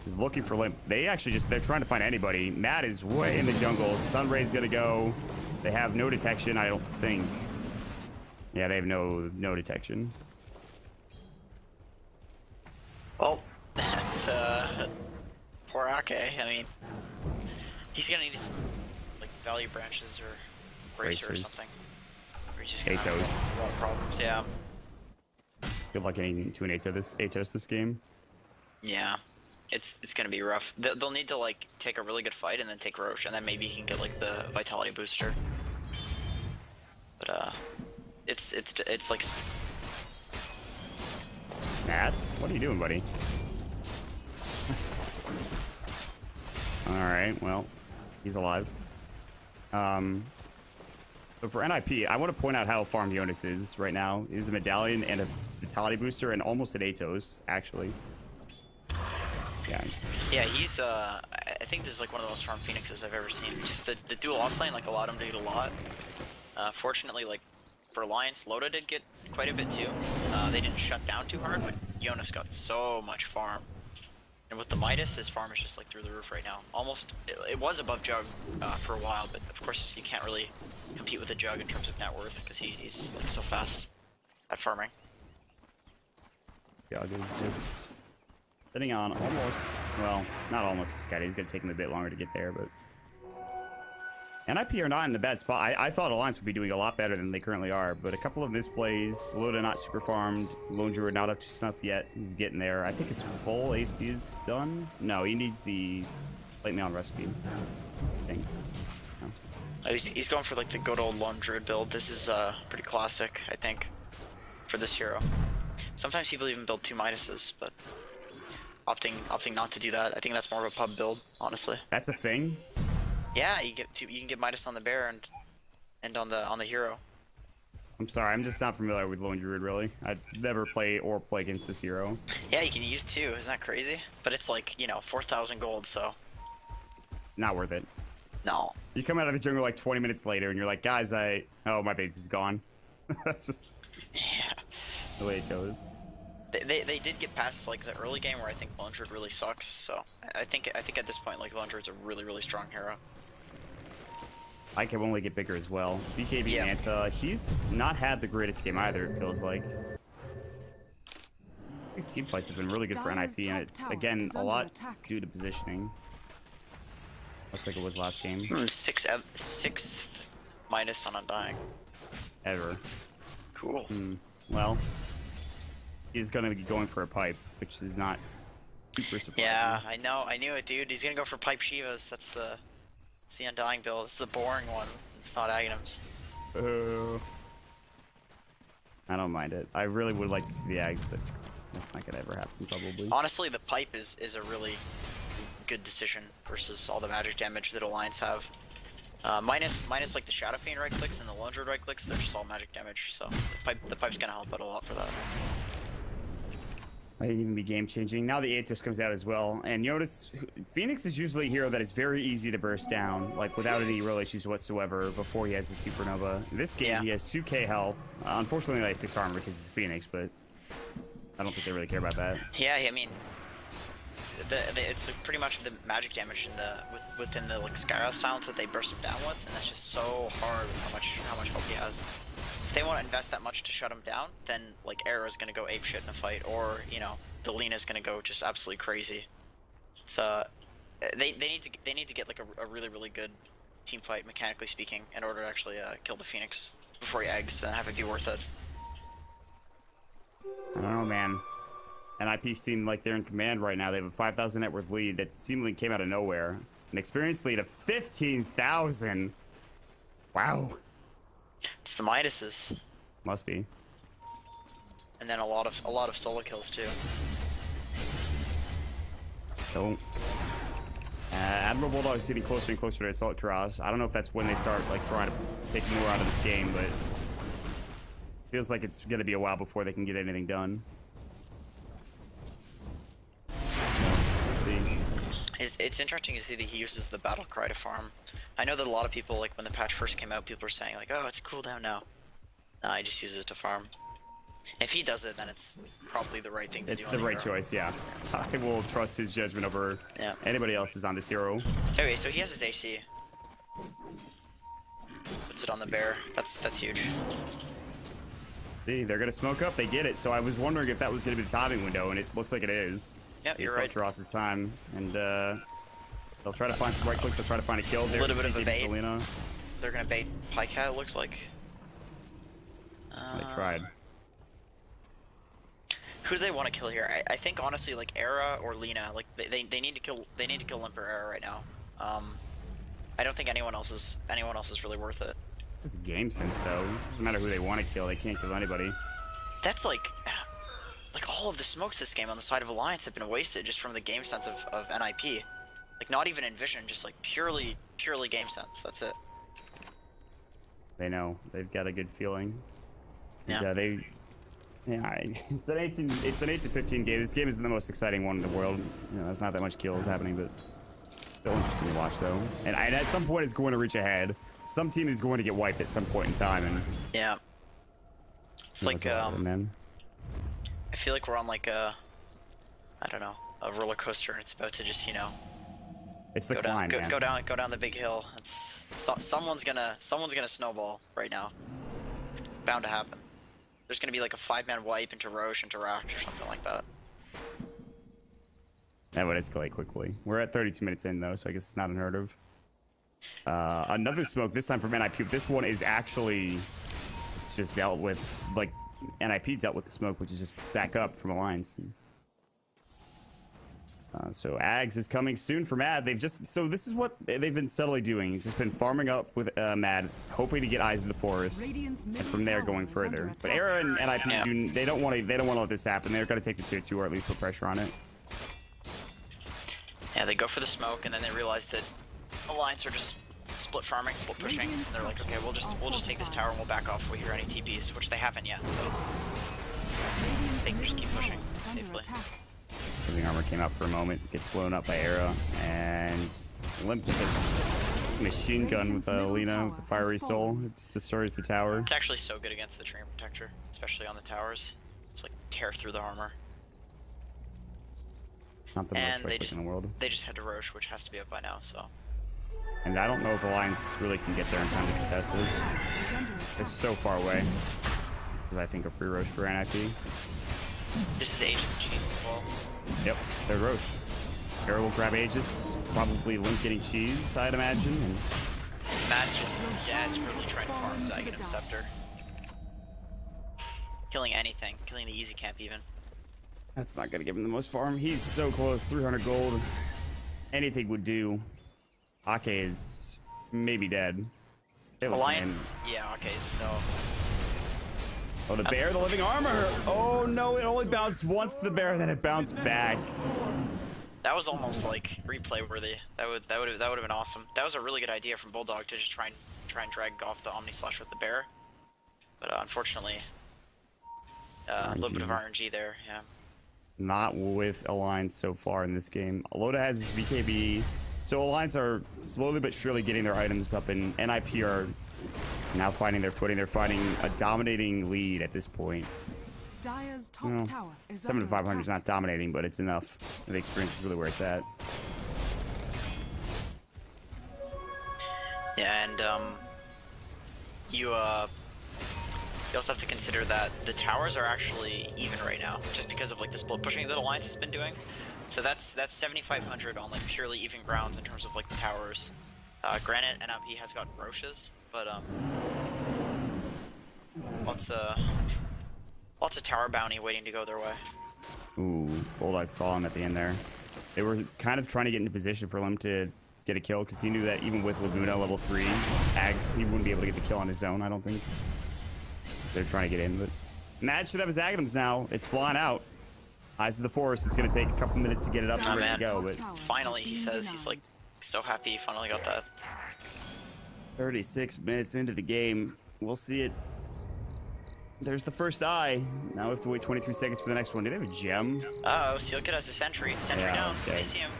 He's looking for Limp. They actually they're trying to find anybody. Matt is way in the jungle. Sunray's gonna go. They have no detection, I don't think. Yeah, they have no detection. Well, that's poor Ake. I mean, he's gonna need some like value branches or bracer or Bracers. something. Or he's just gonna have Atos. a lot of problems. Yeah. Good luck getting to an Atos this game. Yeah. It's gonna be rough. They'll need to like take a really good fight and then take Roche, and then maybe he can get like the vitality booster. But it's like. Matt, what are you doing, buddy? All right, well, he's alive. So for NiP, I want to point out how farmed Jonas is right now. He's a medallion and a vitality booster and almost an Atos, actually. Yeah, he's I think this is like one of the most farmed Phoenixes I've ever seen. Just the dual offlane like allowed him to do a lot. Fortunately, like for Alliance, Loda did get quite a bit too. They didn't shut down too hard, but Jonas got so much farm. And with the Midas, his farm is just like through the roof right now. Almost, it was above Jug for a while, but of course you can't really compete with the Jug in terms of net worth because he's like so fast at farming. Jug is just sitting on almost, well, not almost a Scatty. He's going to take him a bit longer to get there, but NiP are not in a bad spot. I thought Alliance would be doing a lot better than they currently are, but a couple of misplays. Loda not super farmed. Lone Druid not up to snuff yet. He's getting there. I think his full AC is done. No, he needs the Light Mail recipe. I think. No. He's going for like the good old Lone Druid build. This is pretty classic, I think, for this hero. Sometimes people even build two Midases, but opting not to do that. I think that's more of a pub build, honestly. That's a thing? Yeah, you can get Midas on the bear and on the hero. I'm sorry, I'm just not familiar with Lone Druid, really. I'd never play against this hero. Yeah, you can use two. Isn't that crazy? But it's like, 4,000 gold, so. Not worth it. No. You come out of the jungle like 20 minutes later and you're like, guys, oh, my base is gone. That's just Yeah. the way it goes. They did get past like the early game where I think Lone Druid really sucks, so I think at this point like Lone Druid's a really, really strong hero. I can only get bigger as well. BKB Yeah. Manta, he's not had the greatest game either, it feels like. These team fights have been really good for Dire's NiP, and top it's tower again is a under lot attack. due to positioning. Just like it was last game. Sixth minus on Undying. Ever. Cool. Well, he's gonna be going for a pipe, which is not super surprising. Yeah, I know. I knew it, dude. He's gonna go for pipe Shivas. That's the Undying build. It's the boring one. It's not Aghanims. I don't mind it. I really would like to see the Ags, but that's not gonna ever happen, probably. Honestly, the pipe is a really good decision versus all the magic damage that Alliance have. Minus like the Shadow Fiend right clicks and the Lone Druid right clicks, they're just all magic damage. So the pipe's gonna help out a lot for that. Might even be game changing. Now the Aethys comes out as well, and you notice Phoenix is usually a hero that is very easy to burst down, like without any real issues whatsoever before he has a supernova. In this game, he has 2k health. Unfortunately, like 6 armor because he's Phoenix, but I don't think they really care about that. Yeah, I mean, it's pretty much the magic damage in within the like Skyra silence that they burst him down with, and that's just so hard with how much health he has. If they want to invest that much to shut him down, then like Era's gonna go apeshit in a fight, or you know, the Lena's gonna go just absolutely crazy. So they need to get like a really good team fight, mechanically speaking, in order to actually kill the Phoenix before he eggs and have it be worth it. I don't know, man. NiP seem like they're in command right now. They have a 5,000 net worth lead that seemingly came out of nowhere. An experience lead of 15,000. Wow. It's the Midases. Must be. And then a lot of solo kills too. So, Admiral Bulldog is getting closer and closer to Assault Cross. I don't know if that's when they start like trying to take more out of this game, but feels like it's gonna be a while before they can get anything done. We'll see. It's interesting to see that he uses the battle cry to farm. I know that a lot of people, like when the patch first came out, people were saying like, oh, it's a cooldown now. Nah, he just uses it to farm. If he does it, then it's probably the right thing to do. It's the right choice, yeah. I will trust his judgment over anybody else's on this hero. Okay, so he has his AC. Puts it on the bear. That's huge. See, they're gonna smoke up. They get it. So I was wondering if that was gonna be the timing window, and it looks like it is. Yeah, you're right. Ross's time, and they'll try to find some right click. They'll try to find a kill. A little bit of a bait. Selena. They're gonna bait Pycat, it looks like. They tried. Who do they want to kill here? I think honestly, like Era or Lena, like they need to kill Limper Era right now. I don't think anyone else is really worth it. This is game sense though. Doesn't matter who they want to kill. They can't kill anybody. That's like all of the smokes this game on the side of Alliance have been wasted just from the game sense of NiP. Like not even in vision, just like purely game sense. That's it. They know. They've got a good feeling. Yeah. It's an 8 to 15 game. This game isn't the most exciting one in the world. You know, there's not that much kills happening, but still interesting to watch though. And at some point it's going to reach ahead. Some team is going to get wiped at some point in time, and yeah. It's like man. I feel like we're on like a a roller coaster, and it's about to just, you know, it's the climb, man. Go down the big hill. Someone's gonna snowball right now. It's bound to happen. There's gonna be like a 5-man wipe into Roche, into Racht, or something like that. That would escalate quickly. We're at 32 minutes in though, so I guess it's not unheard of. Another smoke, this time from NiP. This one is actually, it's just dealt with, like, NiP dealt with the smoke, which is just back up from Alliance. So Ags is coming soon for Mad. So this is what they've been subtly doing. It's just been farming up with Mad, hoping to get Eyes of the Forest, and from there going further. But Era and NiP, they don't want to let this happen. They're going to take the tier 2 or at least put pressure on it. Yeah, they go for the smoke, and then they realize that Alliance are just split farming, split pushing, and they're like, okay, we'll just take this tower and we'll back off if we hear any TPs, which they haven't yet, so they can just keep pushing safely. Heavy armor came out for a moment, gets blown up by Era, and Limp just machine gun with Lena with the Fiery Soul. It just destroys the tower. It's actually so good against the Treant Protector, especially on the towers. Just like tear through the armor. Not the most right click in the world. They just had to Roche, which has to be up by now, so. And I don't know if Alliance really can get there in time to contest this. It's so far away. Because I think a free Roche for NiP. This is Aegis and Cheese as well. Yep, they're Roche. Arrow will grab Aegis, probably Link getting cheese, I'd imagine. And Matt's just desperately trying to farm Zag and Scepter. Killing anything, killing the easy camp even. that's not gonna give him the most farm. He's so close, 300 gold. Anything would do. Ake is maybe dead. Alliance, yeah, okay, so... Oh, the bear, the living armor. Oh no, it only bounced once the bear, then it bounced back. That was almost like replay worthy. That would have been awesome. That was a really good idea from Bulldog to just try and drag off the Omni Slash with the bear. But unfortunately, a little bit of RNG there. Yeah. Not with Alliance so far in this game. Loda has his BKB. So Alliance are slowly but surely getting their items up, and NiP are now finding their footing. They're finding a dominating lead at this point. Dire's top tower is 7 to under 500 is attack. not dominating, but it's enough. The experience is really where it's at. Yeah, and you also have to consider that the towers are actually even right now, just because of like the split pushing that Alliance has been doing. So that's 7,500 on like purely even grounds in terms of like the towers. Granted, NiP has got Roches, but lots of tower bounty waiting to go their way. Ooh, Bulldog saw him at the end there. They were kind of trying to get into position for him to get a kill, because he knew that even with Laguna level 3 Ags, he wouldn't be able to get the kill on his own, I don't think. They're trying to get in, but Match should have his Aghanim's now. It's flying out. Eyes of the Forest. It's going to take a couple minutes to get it up and ready to go, but Finally, he says he's like so happy he finally got that. 36 minutes into the game. We'll see it. There's the first eye. Now we have to wait 23 seconds for the next one. Do they have a gem? Uh oh, Sealkid has a sentry. Sentry Yeah, down. okay. They see him.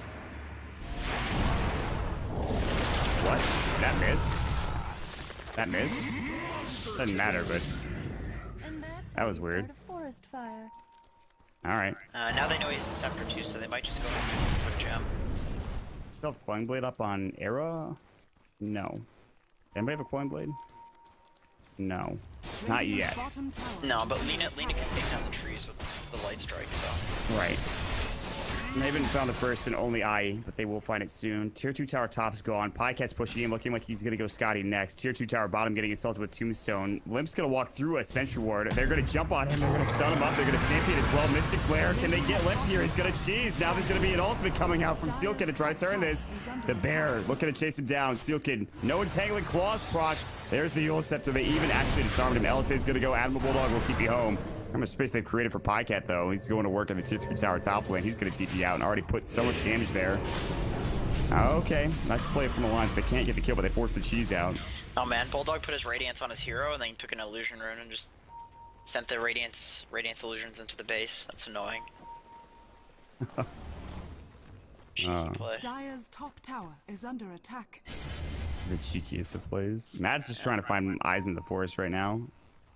What? That miss? That miss? Doesn't matter, but And that's that how was you weird. start a forest fire. all right. Now they know he's a scepter too, so they might just go for a quick gem. Still have Coin Blade up on Era? No. Anybody have a Coin Blade? No. Not Radiant's yet. bottom tower No, is but under Lena attack. can take down the trees with the light strike, so. Right. And they haven't found the first and only eye, but they will find it soon. Tier 2 tower top's gone. Pycat's pushing in, looking like he's going to go Scotty next. Tier 2 tower bottom getting assaulted with Tombstone. Limp's going to walk through a Sentry Ward. They're going to jump on him. They're going to stun him up. They're going to Stampede as well. Mystic Flare. Can they get Limp here? He's going to cheese. Now there's going to be an ultimate coming out from Sealkid to try to turn this. The Bear looking to chase him down. Sealkid, no entangling claws proc. There's the Eul Scepter. They even actually disarmed him. LSA is going to go. Admiral Bulldog will TP home. How much space they've created for Pycat, though. He's going to work in the tier 3 tower top lane. He's going to TP out and already put so much damage there. Okay, nice play from the lines. They can't get the kill, but they forced the cheese out. Oh man, Bulldog put his Radiance on his hero and then he took an illusion rune and just sent the Radiance illusions into the base. That's annoying. Cheeky play. Dire's top tower is under attack. The cheekiest of plays. Matt's just trying to find eyes in the forest right now.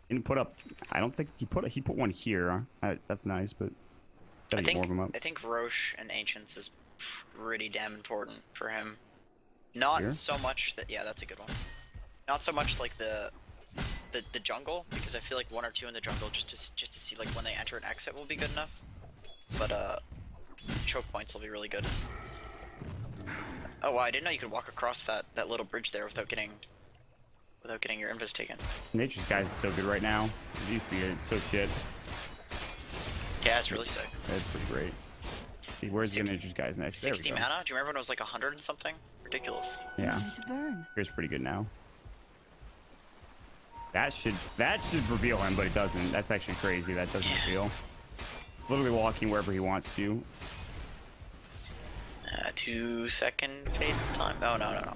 Didn't put up. I don't think he put one here. That's nice, but gotta get more of them up. I think Roche and Ancients is pretty damn important for him. Not Here? so much that that's a good one. Not so much like the jungle, because I feel like 1 or 2 in the jungle just to see like when they enter and exit will be good enough. But choke points will be really good. Oh wow, I didn't know you could walk across that little bridge there without getting your invis taken. Nature's Guys is so good right now. It used to be so shit. Yeah, it's really sick. That's pretty great. See, where's the Nature's Guys next? There we 60 go. mana? Do you remember when it was like 100 and something? Ridiculous. Yeah, Ready to burn. here's pretty good now. That should reveal him, but it doesn't. That's actually crazy. That doesn't reveal. Literally walking wherever he wants to. 2-second fade time. Oh no.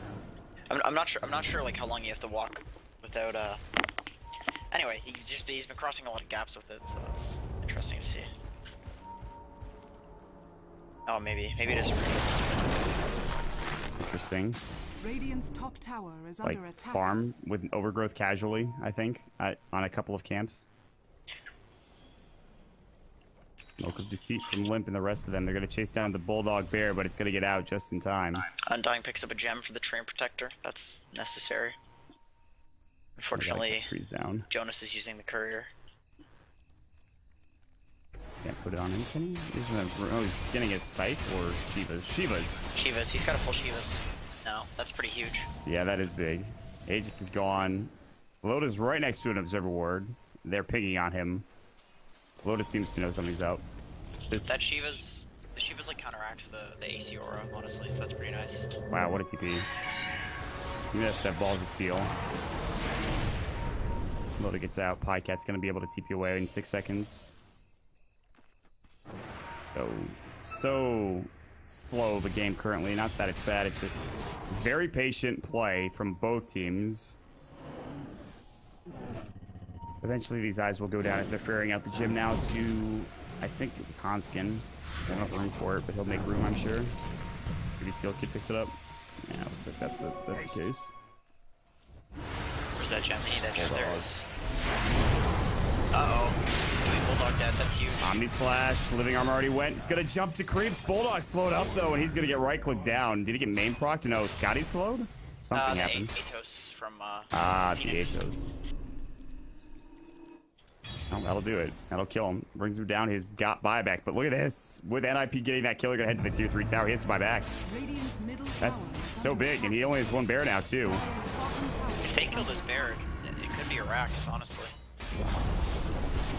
I'm not sure like how long you have to walk without Anyway, he's been crossing a lot of gaps with it, so that's interesting to see. Oh, maybe it is. Interesting. Radiant's top tower is Like under attack. farm with overgrowth casually, I think, on a couple of camps. Milk of Deceit from Limp and the rest of them. They're going to chase down the Bulldog Bear, but it's going to get out just in time. Undying picks up a gem for the Train Protector. That's necessary. We gotta Unfortunately, get trees down. Jonas is using the courier. Can't put it on him, can he? Oh, he's getting his Scythe or Shiva's? Shiva's. He's got a full Shiva's. No, that's pretty huge. Yeah, that is big. Aegis is gone. Loda's right next to an Observer Ward. They're pinging on him. Loda seems to know something's up. The Shiva's like counteracts the AC aura, honestly, so that's pretty nice. Wow, what a TP. You have to have balls of steel. Loda gets out. Pycat's gonna be able to TP away in 6 seconds. So slow the game currently. Not that it's bad, it's just very patient play from both teams. Eventually these eyes will go down as they're ferrying out the gym now to, I think it was Hanskin. I don't have room for it, but he'll make room, I'm sure. Maybe Steel Kid picks it up. Yeah, looks like that's the case. Where's that gem? That gem there is. Uh-oh. Bulldog dead, that's huge. Omni Slash, Living Arm already went. He's gonna jump to creeps. Bulldog slowed up though, and he's gonna get right click down. Did he get main proc? No, Scotty slowed? Something happened. Atos from the Phoenix. Atos. Oh, that'll do it. That'll kill him. Brings him down. He's got buyback. But look at this. With NiP getting that kill, they're gonna head to the tier 3 tower. He has to buy back. That's so big, and he only has one bear now too. If they kill this bear, it could be a Rax, honestly.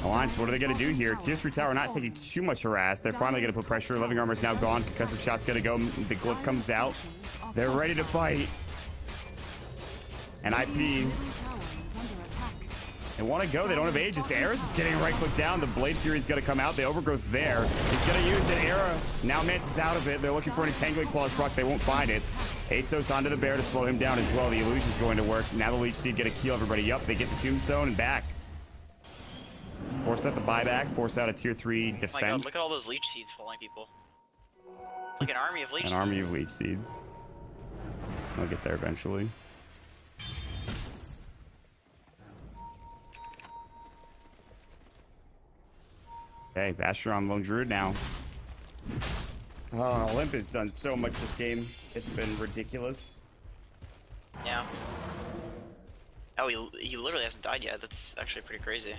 Alliance, what are they going to do here? Tier 3 tower not taking too much harass. They're finally going to put pressure. Living Armor's now gone. Concussive shot's going to go. The glyph comes out. They're ready to fight. And NiP, they want to go. They don't have Aegis. Era's just getting a right click down. The Blade Fury's going to come out. The Overgrowth's there. He's going to use it. Era now Mantis out of it. They're looking for an Entangling Claws proc. They won't find it. Atos onto the bear to slow him down as well. The illusion's going to work. Now the Leech Seed get to heal everybody up. They get the Tombstone and back. Force out the buyback, force out a tier 3 defense. Oh my god, look at all those leech seeds falling, people. Like an army of leech seeds. An army of leech seeds. I'll get there eventually. Okay, Basher on Lone Druid now. Oh, Olympus done so much this game. It's been ridiculous. Yeah. Oh, he literally hasn't died yet. That's actually pretty crazy.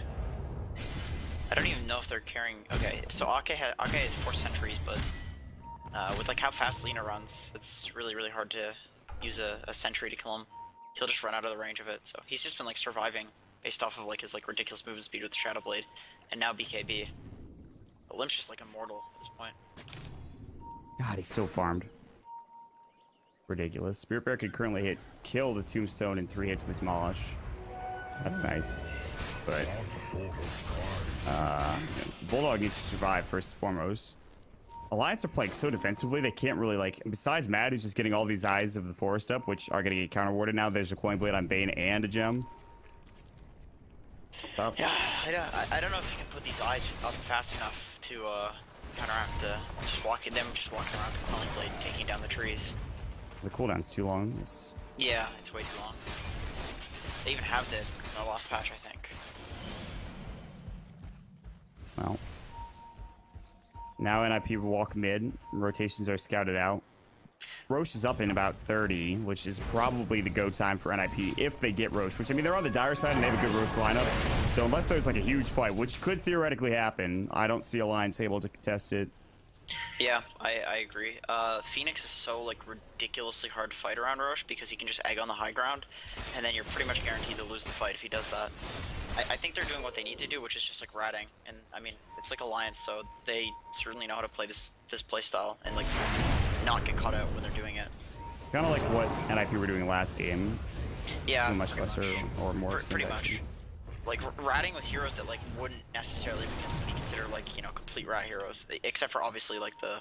I don't even know if they're carrying. Okay, so Ake has 4 sentries, but with like how fast Lina runs, it's really hard to use a sentry to kill him. He'll just run out of the range of it. So he's just been like surviving based off of like his like ridiculous movement speed with the Shadow Blade, and now BKB. The Limp's just like immortal at this point. God, he's so farmed. Ridiculous. Spirit Bear could currently kill the Tombstone in 3 hits with Demolish. That's nice. But Bulldog needs to survive first and foremost. Alliance are playing so defensively they can't really like. Besides Mad, who's just getting all these eyes of the forest up, which are going to get counter warded now. There's a Coin Blade on Bane and a gem. Tough. Yeah, I don't know if you can put these eyes up fast enough to counteract the just walking around the Coin Blade, taking down the trees. The cooldown's too long. Yeah, it's way too long. They even have this in the last patch, I think. Well, now NiP will walk mid. Rotations are scouted out. Roche is up in about 30, which is probably the go time for NiP if they get Roche, which I mean, they're on the dire side and they have a good Roche lineup. So unless there's like a huge fight, which could theoretically happen, I don't see Alliance able to contest it. Yeah, I agree. Phoenix is so like ridiculously hard to fight around Roche because he can just egg on the high ground, and then you're pretty much guaranteed to lose the fight if he does that. I think they're doing what they need to do, which is just like ratting, and I mean it's like Alliance, so they certainly know how to play this play style and like not get caught out when they're doing it. Kind of like what NiP were doing last game. Yeah, much lesser or more. Pretty much. Like ratting with heroes that like wouldn't necessarily be considered like, you know, complete rat heroes, except for obviously like the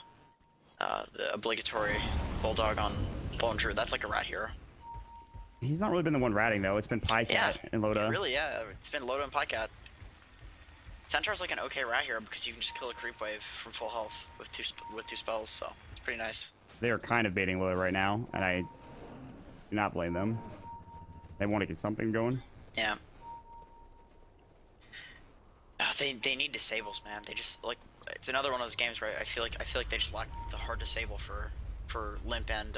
obligatory Bulldog on Lone Druid. That's like a rat hero. He's not really been the one ratting though. It's been Pycat and Loda. Really, yeah. It's been Loda and Pycat. Centaur's like an okay rat hero because you can just kill a creep wave from full health with two spells, so it's pretty nice. They are kind of baiting Loda right now, and I do not blame them. They want to get something going. Yeah. They need disables, man. They just like it's another one of those games where I feel like they just lack the hard disable for Limp and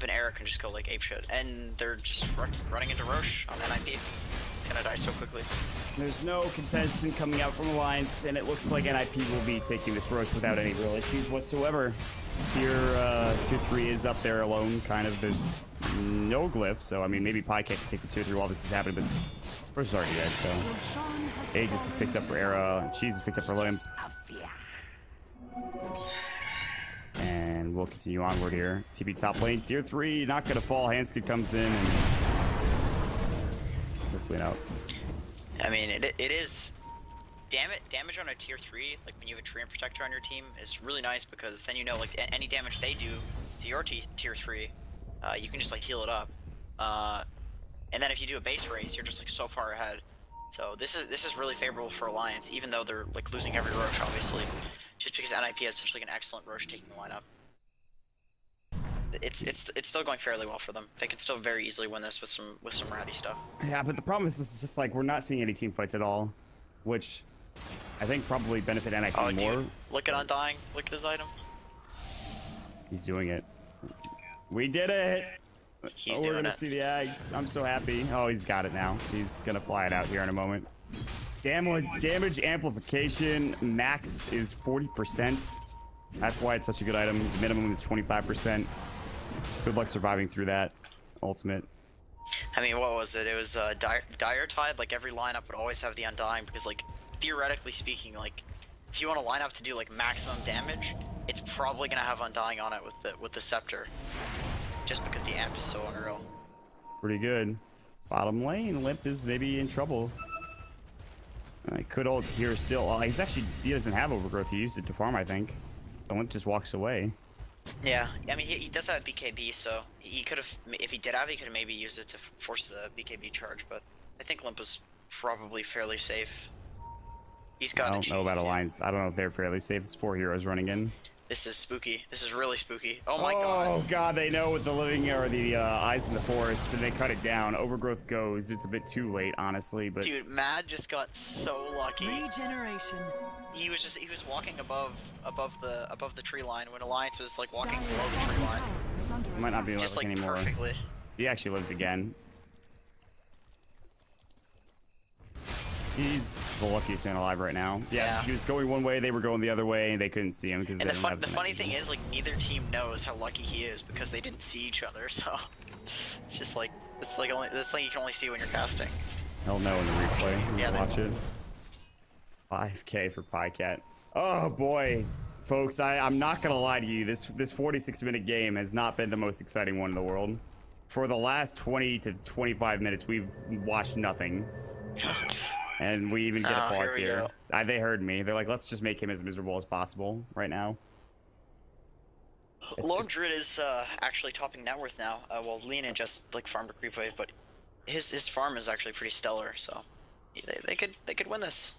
Era can just go like apeshit, and they're just running into Roche on NiP. It's gonna die so quickly. There's no contention coming out from Alliance, and it looks like NiP will be taking this Roche without any real issues whatsoever. Tier 3 is up there alone, kind of. There's no glyph, so I mean, maybe Pycat can take the tier 3 while this is happening, but Roche is already dead, so. Roshan has Aegis is picked up for Era, and Cheese is picked up for Limp. And we'll continue onward here. TP top lane, tier 3, not gonna fall. Handskid comes in and clean out. I mean, it is damage on a tier 3, like when you have a Treant Protector on your team, is really nice because then you know like any damage they do to your tier 3, you can just like heal it up. And then if you do a base race, you're just like so far ahead. So this is really favorable for Alliance, even though they're like losing every Roche, obviously, just because NiP has such like an excellent Roche taking the lineup. It's still going fairly well for them. They can still very easily win this with some ratty stuff. Yeah, but the problem is this is just like we're not seeing any team fights at all, which I think probably benefit NiP more. Dude, look at Undying. Look at his item. He's doing it. We did it. He's we're doing gonna it. see the eggs. I'm so happy. Oh, he's got it now. He's gonna fly it out here in a moment. Damage amplification max is 40%. That's why it's such a good item. The minimum is 25%. Good luck surviving through that. Ultimate. I mean, what was it? It was Dire Tide. Like every lineup would always have the Undying because, like, theoretically speaking, like if you want a lineup to do like maximum damage, it's probably gonna have Undying on it with the Scepter, just because the amp is so unreal. Pretty good. Bottom lane, Limp is maybe in trouble. I could ult here still. He doesn't have overgrowth. He used it to farm, I think. The Limp just walks away. Yeah, I mean he does have BKB, so he could have, if he did have, he could have maybe used it to force the BKB charge. But I think Limp was probably fairly safe. He's got. I don't know about Alliance. I don't know if they're fairly safe. It's 4 heroes running in. This is spooky. This is really spooky. Oh my god. Oh god, they know with the living or the eyes in the forest, and they cut it down. Overgrowth goes. It's a bit too late, honestly, but Dude, Mad just got so lucky. regeneration. He was walking above the tree line when Alliance was like walking Dire's below the bottom tree line. tower is under might not be attack. Just lucky like anymore. perfectly. He actually lives again. He's the luckiest man alive right now. Yeah, he was going one way, they were going the other way, and they couldn't see him because. And the funny thing is, like, neither team knows how lucky he is because they didn't see each other. So it's just like this thing you can only see when you're casting. He'll know in the replay. Yeah, Watch it. 5K for Pycat. Oh boy, folks, I'm not gonna lie to you. This 46-minute game has not been the most exciting one in the world. For the last 20 to 25 minutes, we've watched nothing. And we even get a pause here. They heard me. They're like, let's just make him as miserable as possible right now. Lone Druid is actually topping net worth now. Well, Lena just like farmed a creep wave, but his farm is actually pretty stellar. So they could win this.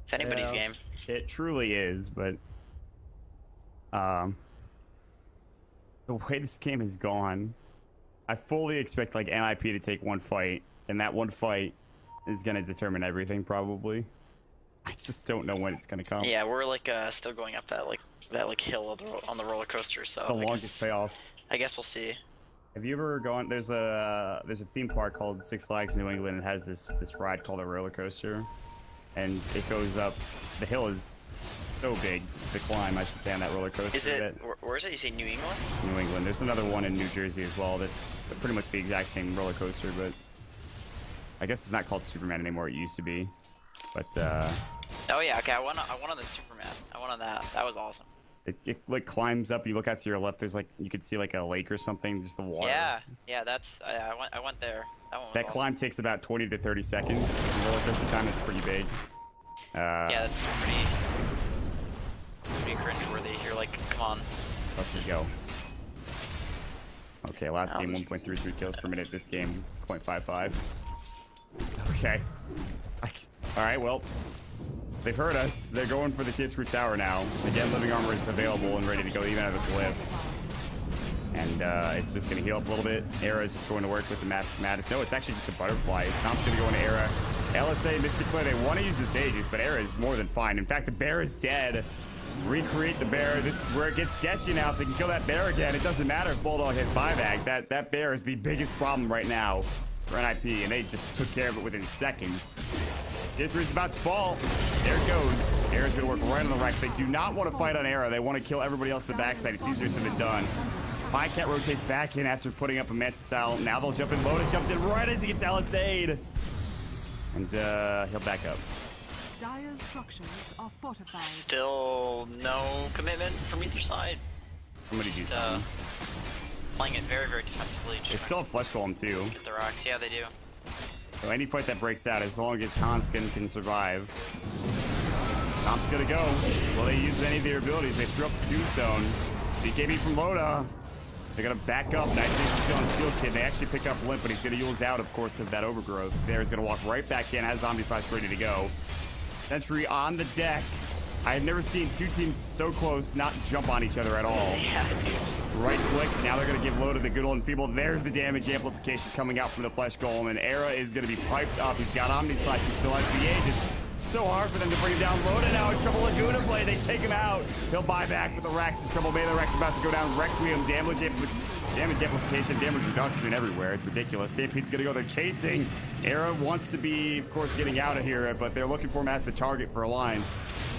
It's anybody's game. It truly is, but the way this game has gone, I fully expect like NiP to take one fight, and that one fight is gonna determine everything probably. I just don't know when it's gonna come. Yeah, we're like still going up that hill on the roller coaster. So The longest payoff. I guess we'll see. Have you ever gone? There's a theme park called Six Flags New England. It has this ride called a roller coaster, and it goes up. The hill is so big. The climb, I should say, on that roller coaster. Is it? Where is it? You say New England? New England. There's another one in New Jersey as well. That's pretty much the exact same roller coaster, but I guess it's not called Superman anymore. It used to be, but Oh yeah. Okay. I went on the Superman. I went on that. That was awesome. it like climbs up. You look out to your left. There's like you could see like a lake or something. Just the water. Yeah. That's. I went there. That one was That awesome. climb takes about 20 to 30 seconds. The roller coaster time is pretty big. Yeah, that's pretty cringeworthy. You're like, come on. Let's just go. Okay, last game 1.33 kills per minute. This game 0.55. Okay. All right, well, they've heard us. They're going for the tier 3 tower now. Again, living armor is available and ready to go even out of the cliff. And it's just going to heal up a little bit. Era is just going to work with the Madness. No, it's actually just a butterfly. Stomp's going to go into Era. LSA, Mystic Play, they want to use the Sages, but Era is more than fine. In fact, the bear is dead. Recreate the bear. This is where it gets sketchy now. If they can kill that bear again, it doesn't matter if Bulldog has buyback. That bear is the biggest problem right now. for NiP, and they just took care of it within seconds. Tier 3 is about to fall. There it goes. Era's gonna work right on the Rex. They do not want to fight on Era. They want to kill everybody else at the backside. It's easier said than done. Pycat rotates back in after putting up a Manta style. Now they'll jump in. Loda jumps in right as he gets LSA'd. And he'll back up. Dire's structures are fortified. Still no commitment from either side. Somebody do something. Playing it very, very defensively. They still have Flesh Golem too. Get the rocks. Yeah, they do. So any fight that breaks out, as long as Hanskin can survive. Tom's gonna go. Will they use any of their abilities? They threw up Tombstone. BKB from Loda. They're gonna back up. Nice thing on Steel Kid. They actually pick up Limp, but he's gonna use out, of course, of that overgrowth. There's gonna walk right back in, has Zombie Slash ready to go. Sentry on the deck. I have never seen two teams so close not jump on each other at all. Yeah. Right click. Now they're going to give Loda the good old and feeble. There's the damage amplification coming out from the Flesh Golem. And Era is going to be piped up. He's got Omni Slash. He still has the Aegis. It's so hard for them to bring him down. Loda now in trouble. Laguna Blade. They take him out. He'll buy back with the Rex in trouble. Melee Rex about to go down. Requiem. Damage amplification. Damage reduction everywhere. It's ridiculous. Stampede's going to go. They're chasing. Era wants to be, of course, getting out of here. But they're looking for him as the target for Alliance.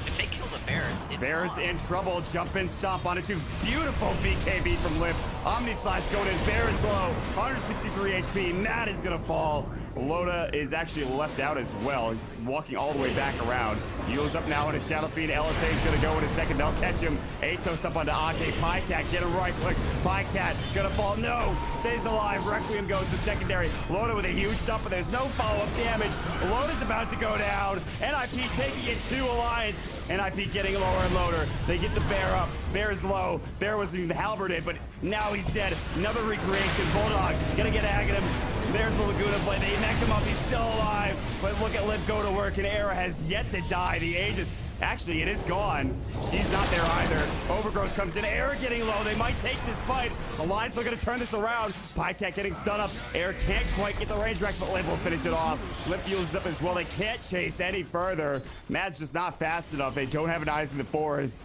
If they kill the Bears, it's Bears gone. in trouble. Jump in, stomp on it too. Beautiful BKB from Lip. Omni Slash going in. Bears low. 163 HP. Matt is going to fall. Loda is actually left out as well. He's walking all the way back around. Yule's up now in a Shadow Fiend. LSA is going to go in a second. They'll catch him. Atos up onto Ake. Pycat, get him right click. Pycat going to fall. No. Stays alive. Requiem goes to secondary. Loda with a huge stump, but there's no follow-up damage. Loda's about to go down. NiP taking it to Alliance. NiP getting lower and lower. They get the Bear up. Bear's low. Bear was even halberded, but now he's dead. Another recreation. Bulldog gonna get Aghanims. There's the Laguna Blade. They neck him up. He's still alive. But look at Liv go to work, and Era has yet to die. The Aegis, actually, it is gone. She's not there either. Overgrowth comes in. Era getting low. They might take this fight. Alliance looking to turn this around. Pycat getting stun up. Era can't quite get the range back, but Liv will finish it off. Liv fuels up as well. They can't chase any further. Matt's just not fast enough. They don't have an eyes in the forest.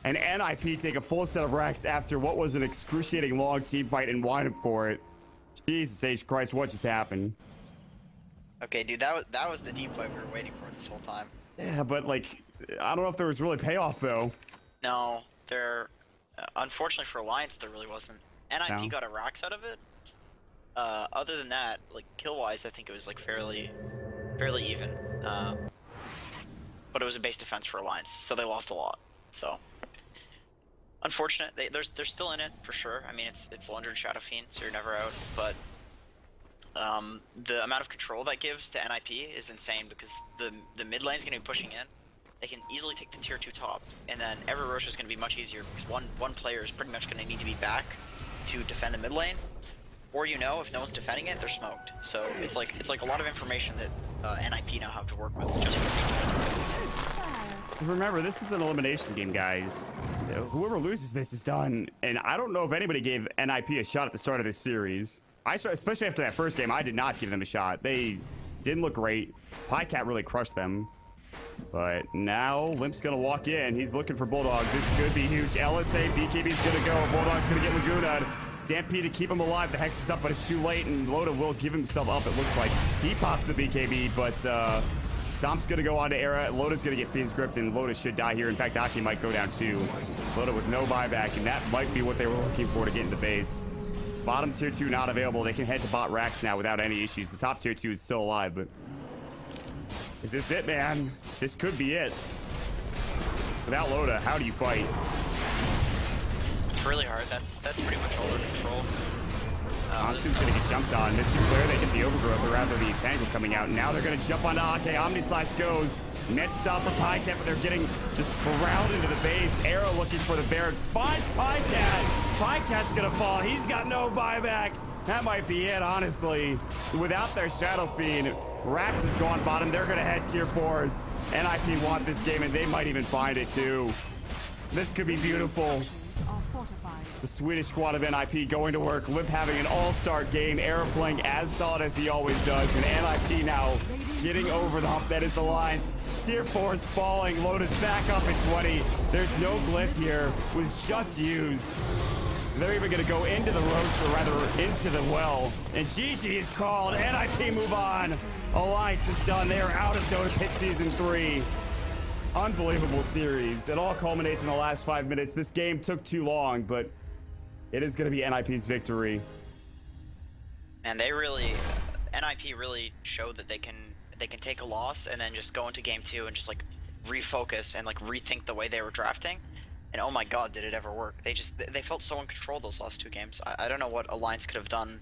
And NiP take a full set of racks after what was an excruciating long team fight and wind up for it. Jesus H. Christ, what just happened? Okay, dude, that was the deep fight we were waiting for this whole time. Yeah, but like, I don't know if there was really payoff though. No, unfortunately for Alliance, there really wasn't. NiP got a rocks out of it. Other than that, like kill-wise, I think it was like fairly even. But it was a base defense for Alliance, so they lost a lot. So unfortunate. They're still in it for sure. I mean, it's Lundgren Shadow Fiend, so you're never out. But the amount of control that gives to NiP is insane because the mid lane's gonna be pushing in. They can easily take the tier 2 top, and then every rush is gonna be much easier because one player is pretty much gonna need to be back to defend the mid lane. Or if no one's defending it, they're smoked. So it's like a lot of information that NiP now have to work with. Remember, this is an elimination game, guys. Whoever loses this is done. And I don't know if anybody gave NiP a shot at the start of this series. Especially after that first game, I did not give them a shot. They didn't look great. Pycat really crushed them. But now Limp's gonna walk in. He's looking for Bulldog. This could be huge. LSA, BKB's gonna go. Bulldog's gonna get Laguna. Stampede to keep him alive. The Hex is up, but it's too late, and Loda will give himself up, it looks like. He pops the BKB, but Stomp's gonna go on to Era. Loda's gonna get Fiend's gripped, and Loda should die here. In fact, Aki might go down too. Loda with no buyback, and that might be what they were looking for to get into base. Bottom tier 2 not available. They can head to bot racks now without any issues. The top tier 2 is still alive, but is this it, man? This could be it. Without Loda, how do you fight? It's really hard. That's pretty much all their control. Monsoon's gonna get jumped on. Missing Flare, they get the overgrowth, or rather the Entangle coming out. Now they're gonna jump on Ake. Omni Slash goes. Net stop for Pycat, but they're getting just corralled into the base. Arrow looking for the Bear. Finds Pycat. Pycat's gonna fall. He's got no buyback. That might be it, honestly. Without their Shadow Fiend, Rax is gone bottom. They're gonna head tier 4s. NiP want this game, and they might even find it too. This could be beautiful. The Swedish squad of NiP going to work. Lip having an all-star game. Era playing as solid as he always does. And NiP now getting over the hump that is Alliance. Tier 4 is falling. Loda's back up at 20. There's no glyph here. Was just used. They're even going to go into the roast, or rather into the well. And GG is called. NiP move on. Alliance is done. They are out of Dota Pit Season 3. Unbelievable series. It all culminates in the last 5 minutes. This game took too long, but it is going to be NiP's victory. And they really, NiP really showed that they can take a loss and then just go into game 2 and just like refocus and like rethink the way they were drafting. And oh my god, did it ever work. They felt so in control those last 2 games. I don't know what Alliance could have done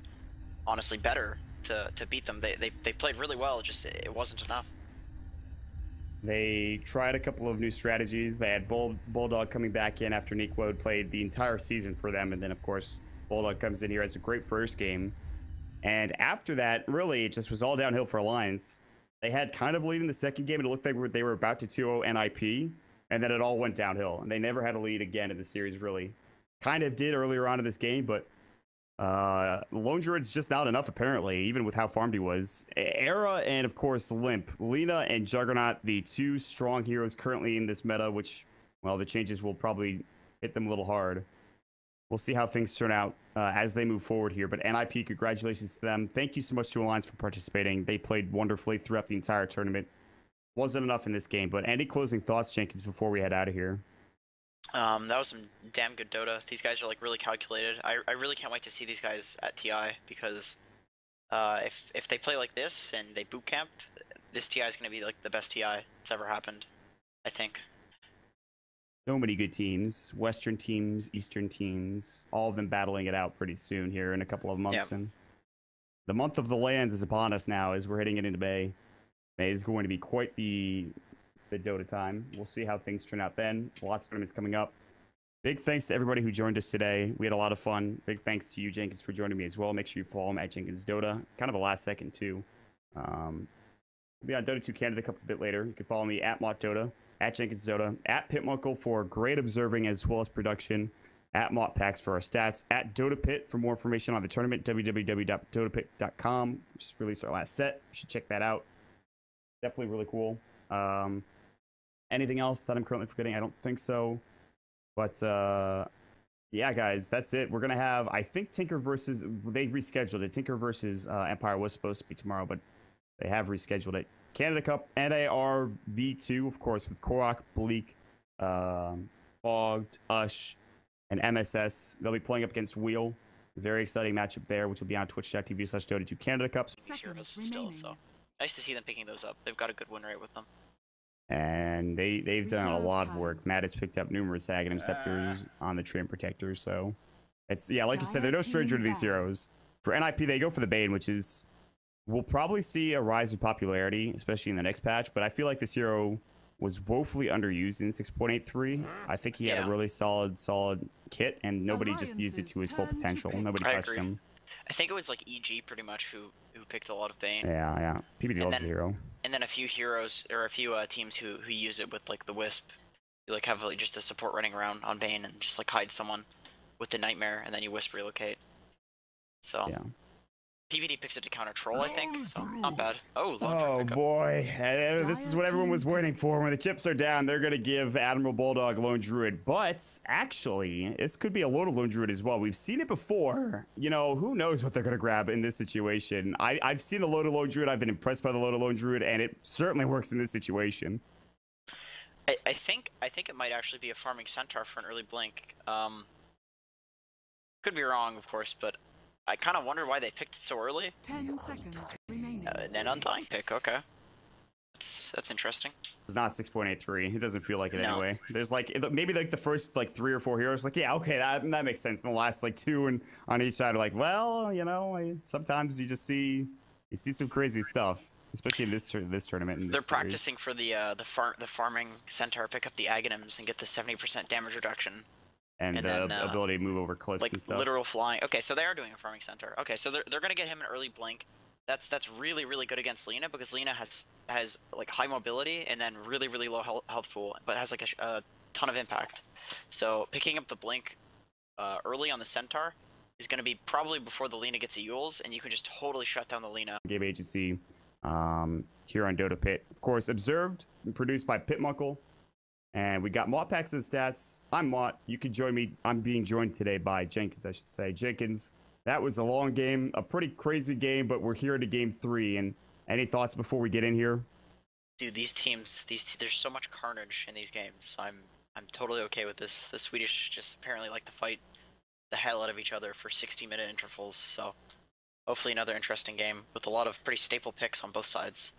honestly better to beat them. They played really well, just it wasn't enough. They tried a couple of new strategies. They had Bulldog coming back in after Nick played the entire season for them, and then of course Bulldog comes in here as a great first game. And after that, really, it just was all downhill for Alliance. They had kind of lead in the second game, and it looked like they were about to 2-0 NiP, and then it all went downhill. And they never had a lead again in the series, really. Kind of did earlier on in this game, but Lone Druid's just not enough, apparently, even with how farmed he was. Era and, of course, Limp. Lina and Juggernaut, the 2 strong heroes currently in this meta, which, well, the changes will probably hit them a little hard. We'll see how things turn out as they move forward here. But NiP, congratulations to them. Thank you so much to Alliance for participating. They played wonderfully throughout the entire tournament. Wasn't enough in this game, but any closing thoughts, Jenkins, before we head out of here? That was some damn good Dota. These guys are like really calculated. I really can't wait to see these guys at TI because if they play like this and they boot camp, this TI is going to be like the best TI that's ever happened, I think. So many good teams, Western teams, Eastern teams, all of them battling it out pretty soon here in a couple of months. Yep. And the month of the lands is upon us now as we're heading it into May. May is going to be quite the Dota time. We'll see how things turn out then. Lots of tournaments coming up. Big thanks to everybody who joined us today. We had a lot of fun. Big thanks to you, Jenkins, for joining me as well. Make sure you follow him at Jenkins Dota. Kind of a last second, too. We'll be on Dota 2 Canada a bit later. You can follow me at MottDota, at Jenkins Dota, at PitMunkle for great observing as well as production, at MottPax for our stats, at Dota Pit for more information on the tournament, www.dotapit.com. Just released our last set. You should check that out. Definitely really cool. Anything else that I'm currently forgetting? I don't think so. But yeah, guys, that's it. We're gonna have, I think, Tinker versus, they rescheduled it. Tinker versus Empire was supposed to be tomorrow, but they have rescheduled it. Canada Cup NAR V2, of course, with Korok, Bleak, Fogged, Ush, and MSS. They'll be playing up against Wheel. Very exciting matchup there, which will be on twitch.tv/Dota2 Canada Cup. Seconds Still, remaining. so nice to see them picking those up. They've got a good win rate with them. And they've done a Reserve lot of time. work. Matt has picked up numerous Aghanim Scepters on the Treant Protector, so it's, yeah, like you said, they're no stranger to these heroes. For NiP, they go for the Bane, which is, we'll probably see a rise in popularity, especially in the next patch, but I feel like this hero was woefully underused in 6.83. I think he had a really solid kit, and nobody just used it to his full potential. Nobody touched him. I think it was like EG pretty much who picked a lot of Bane. Yeah. PBD loves the hero. And then a few heroes or a few teams who use it with like the Wisp. You like have like, just a support running around on Bane and just like hide someone with the Nightmare, and then you Wisp relocate. So yeah. PVD picks it to counter Troll, I think, so not bad. Oh boy, this is what everyone was waiting for. When the chips are down, they're going to give Admiral Bulldog Lone Druid. But actually, this could be a load of Lone Druid as well. We've seen it before. You know, who knows what they're going to grab in this situation. I've seen the load of Lone Druid. I've been impressed by the load of Lone Druid, and it certainly works in this situation. I think it might actually be a farming Centaur for an early blink. Could be wrong, of course, but I kind of wonder why they picked it so early. 10 seconds remaining. An Undying pick, okay. That's interesting. It's not 6.83. It doesn't feel like it anyway. There's like, maybe like the first like 3 or 4 heroes, like, yeah, okay, that makes sense. And the last like 2 and on each side are like, well, you know, sometimes you just see some crazy stuff, especially in this tournament. In this They're series. practicing for the farming Centaur, pick up the Aghanims and get the 70% damage reduction. And the ability to move over cliffs like and stuff. Literal flying. Okay, so they are doing a farming Centaur. Okay, so they're gonna get him an early blink. That's really good against Lina, because Lina has like high mobility and then really low health pool, but has like a ton of impact. So picking up the blink early on the Centaur is gonna be probably before the Lina gets a Yules, and you can just totally shut down the Lina. Game agency here on Dota Pit, of course, observed and produced by PitMunkle. And we got Mott packs and stats. I'm Mott. You can join me. I'm being joined today by Jenkins, I should say. Jenkins, that was a long game, a pretty crazy game, but we're here to game 3. And any thoughts before we get in here? Dude, these teams, there's so much carnage in these games. I'm totally okay with this. The Swedish just apparently like to fight the hell out of each other for 60-minute intervals. So hopefully another interesting game with a lot of pretty staple picks on both sides.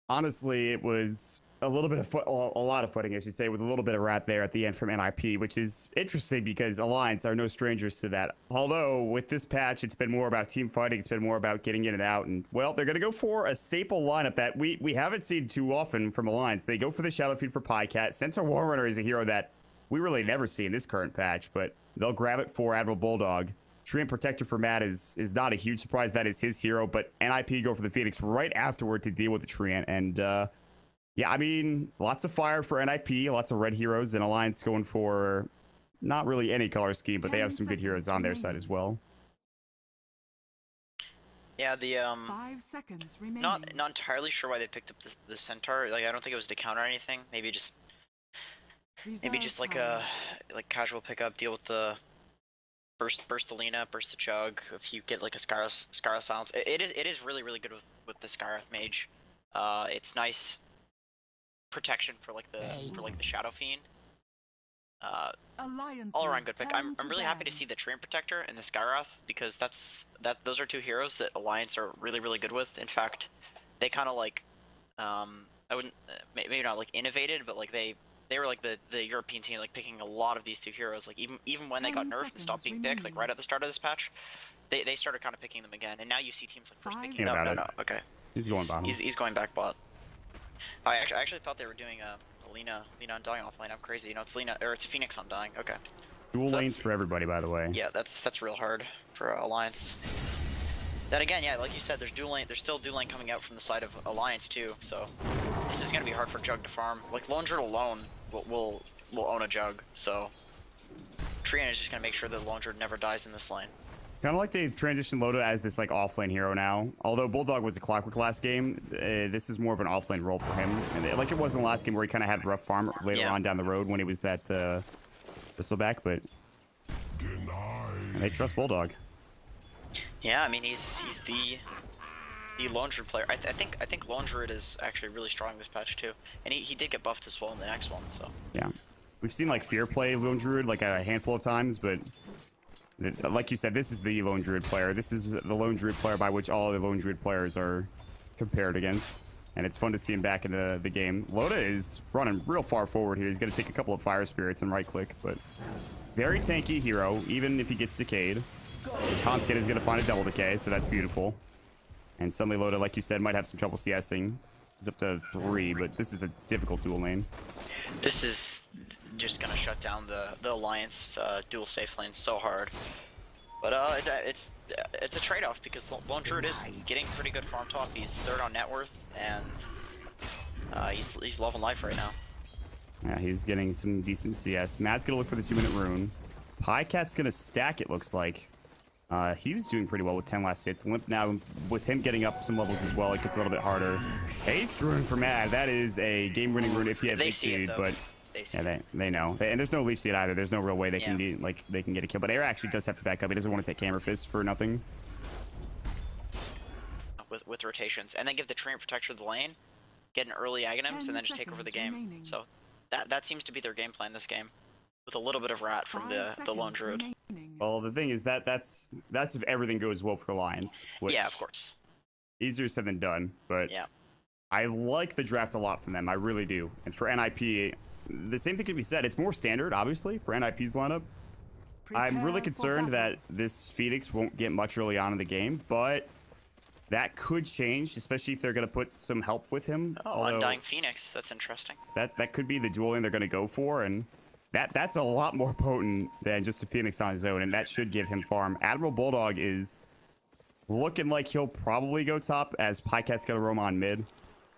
Honestly, it was a little bit of a lot of footing, I should say, with a little bit of rat there at the end from NiP, which is interesting because Alliance are no strangers to that. Although with this patch, it's been more about team fighting, it's been more about getting in and out, and well, they're gonna go for a staple lineup that we haven't seen too often from Alliance. They go for the Shadow Feed for Pycat. Centaur Warrunner is a hero that we really never see in this current patch, but they'll grab it for Admiral Bulldog. Treant Protector for Matt is not a huge surprise. That is his hero, but NiP go for the Phoenix right afterward to deal with the Treant, and yeah, I mean, lots of fire for NiP, lots of red heroes, and Alliance going for not really any color scheme, but they have some good heroes on their side as well. Yeah, the 5 seconds remaining. not entirely sure why they picked up the Centaur. Like, I don't think it was to counter anything. Maybe just like a casual pickup, deal with the burst the Lina, burst the Chug. If you get like a Scarlet Silence, it is really good with the Scarlet Mage. It's nice protection for like the Shadow Fiend. All around good pick. I'm really happy to see the Treant Protector and the Skyrath because those are two heroes that Alliance are really good with. In fact, they kind of like I wouldn't maybe not like innovated, but like they were like the European team like picking a lot of these two heroes. Like even when they got nerfed and stopped being picked, like right at the start of this patch, they started kind of picking them again. And now you see teams like first picking. No, okay. He's going bottom. He's going back bot. I actually thought they were doing Lina Undying offlane. I'm crazy. You know, it's Lina or it's Phoenix Undying. Okay. Dual lanes for everybody, by the way. Yeah, that's real hard for Alliance. Then again, yeah, like you said, there's still dual lane coming out from the side of Alliance too. So this is gonna be hard for Jug to farm. Like Lone Druid alone will own a Jug. So Treant is just gonna make sure that Lone Druid never dies in this lane. Kind of like they've transitioned Loda as this like offlane hero now. Although Bulldog was a Clockwork last game, this is more of an offlane role for him. And like it was in the last game where he kind of had rough farm later on down the road when he was that Bristleback, but and they trust Bulldog. Yeah, I mean he's the Lone Druid player. I think Lone Druid is actually really strong this patch too, and he did get buffed as well in the next one. So yeah, we've seen like Fear play Lone Druid like a handful of times, but like you said, this is the Lone Druid player. This is the Lone Druid player by which all the Lone Druid players are compared against. And it's fun to see him back in the game. Loda is running real far forward here. He's going to take a couple of Fire Spirits and right-click, but very tanky hero, even if he gets decayed. Hanskin is going to find a double decay, so that's beautiful. And suddenly Loda, like you said, might have some trouble CSing. He's up to 3, but this is a difficult dual lane. This is just gonna shut down the Alliance dual safe lane so hard, but it's a trade-off because Lone Druid is getting pretty good farm top. He's 3rd on net worth, and he's loving life right now. Yeah, he's getting some decent CS. Matt's gonna look for the 2-minute rune. Pycat's gonna stack, it looks like. He was doing pretty well with 10 last hits. Limp now, with him getting up some levels as well, it gets a little bit harder. Haste rune for Matt. That is a game-winning rune if he had Leech Seed, but yeah, they know. And there's no Leech Seed either. There's no real way they can be like they can get a kill. But Air actually does have to back up. He doesn't want to take Hammer Fist for nothing. With rotations, and then give the Treant Protector the lane, get an early Aghanims, and then just take over the game. Remaining. So that seems to be their game plan this game, with a little bit of rat from the Lone Druid. Well, the thing is that's if everything goes well for Alliance. Which yeah, of course. Easier said than done, but yeah. I like the draft a lot from them. I really do. And for NiP, the same thing could be said. It's more standard, obviously, for NiP's lineup. I'm really concerned that this Phoenix won't get much early on in the game, but that could change, especially if they're going to put some help with him. Oh, Undying Phoenix. That's interesting. That could be the dual lane they're going to go for, and that's a lot more potent than just a Phoenix on his own, and that should give him farm. Admiral Bulldog is looking like he'll probably go top, as Pycat's going to roam on mid.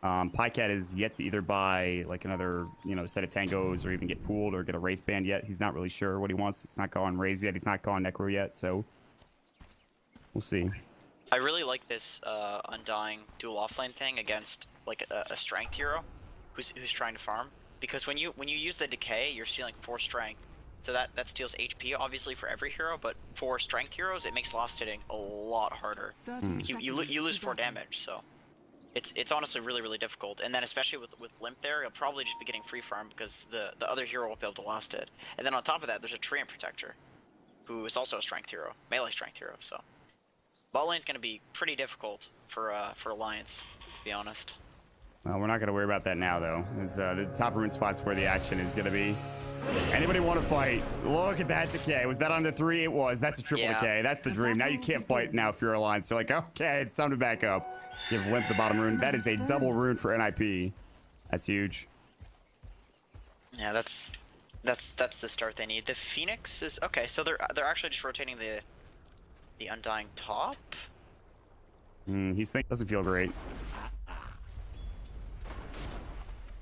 Pycat is yet to either buy like another, set of tangos or even get pooled or get a Wraith Band yet. He's not really sure what he wants. He's not gone Raze yet. He's not gone Necro yet. So we'll see. I really like this Undying dual offlane thing against like a strength hero who's trying to farm. because when you use the decay, you're stealing 4 strength, so that steals HP obviously for every hero, but for strength heroes, it makes last hitting a lot harder. 30 You lose 4 damage, so it's honestly really difficult. And then especially with Limp there, you'll probably just be getting free farm because the other hero won't be able to last it. And then on top of that, there's a Treant Protector, who is also a strength hero, melee strength hero. So bot lane's gonna be pretty difficult for Alliance, to be honest. Well, we're not going to worry about that now, though. The top rune spot's where the action is going to be. Anybody want to fight? Look at that decay. Was that under 3? It was. That's a triple decay. That's the dream. Now you can't fight now if you're Alliance. You're like, okay, it's time to back up. Give Limp the bottom rune. That is a double rune for NiP. That's huge. Yeah, that's the start they need. The Phoenix is okay. So they're actually just rotating the Undying top. He's doesn't feel great.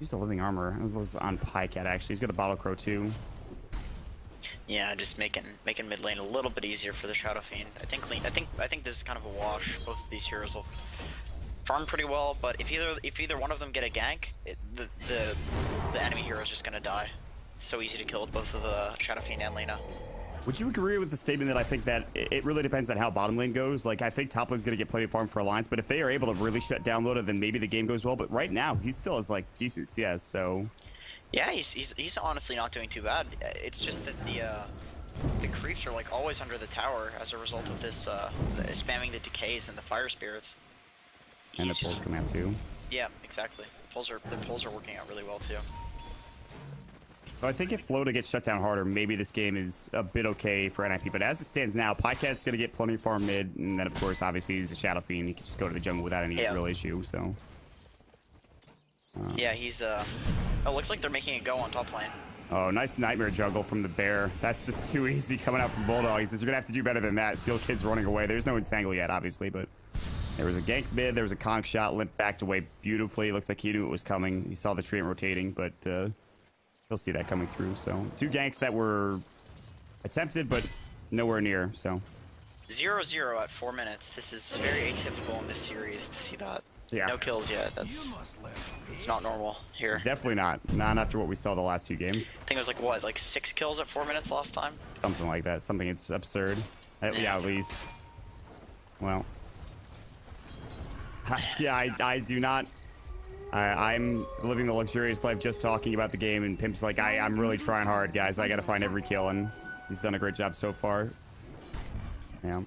Use the living armor. It was on Pycat actually. He's got a bottle crow too. Yeah, just making mid lane a little bit easier for the Shadow Fiend. I think this is kind of a wash. Both of these heroes will farm pretty well, but if either one of them get a gank, the enemy hero is just gonna die. It's so easy to kill with both of the Shadow Fiend and Lina. Would you agree with the statement that I think that it really depends on how bottom lane goes? Like, I think top lane's going to get plenty of farm for Alliance, but if they are able to really shut down Dota, then maybe the game goes well. But right now, he still has, like, decent CS, so... Yeah, he's honestly not doing too bad. It's just that the creeps are, like, always under the tower as a result of this, spamming the decays and the fire spirits. And the pulls come out, too. Yeah, exactly. The pulls are working out really well, too. So I think if Flota gets shut down harder, maybe this game is a bit okay for NiP. But as it stands now, Pycat's going to get plenty of farm mid. And then, of course, obviously, he's a Shadow Fiend. He can just go to the jungle without any real issue, so... yeah, he's... Oh, looks like they're making it go on top lane. Oh, nice Nightmare Jungle from the Bear. That's just too easy coming out from Bulldog. He says, you're going to have to do better than that. Steel Kid's running away. There's no Entangle yet, obviously, but... There was a gank mid. There was a conk shot. Limp backed away beautifully. Looks like he knew it was coming. He saw the Treant rotating, but... He'll see that coming through. So 2 ganks that were attempted, but nowhere near. So 0-0 at 4 minutes. This is very atypical in this series to see that. Yeah. No kills yet. It's not normal here. Definitely not. Not after what we saw the last 2 games. I think it was like what, like 6 kills at 4 minutes last time? Something like that. Something it's absurd. Yeah, at least. Well. Yeah, I do not. I'm living the luxurious life just talking about the game, and Pimp's like, I'm really trying hard, guys. I gotta find every kill, and he's done a great job so far. Yeah.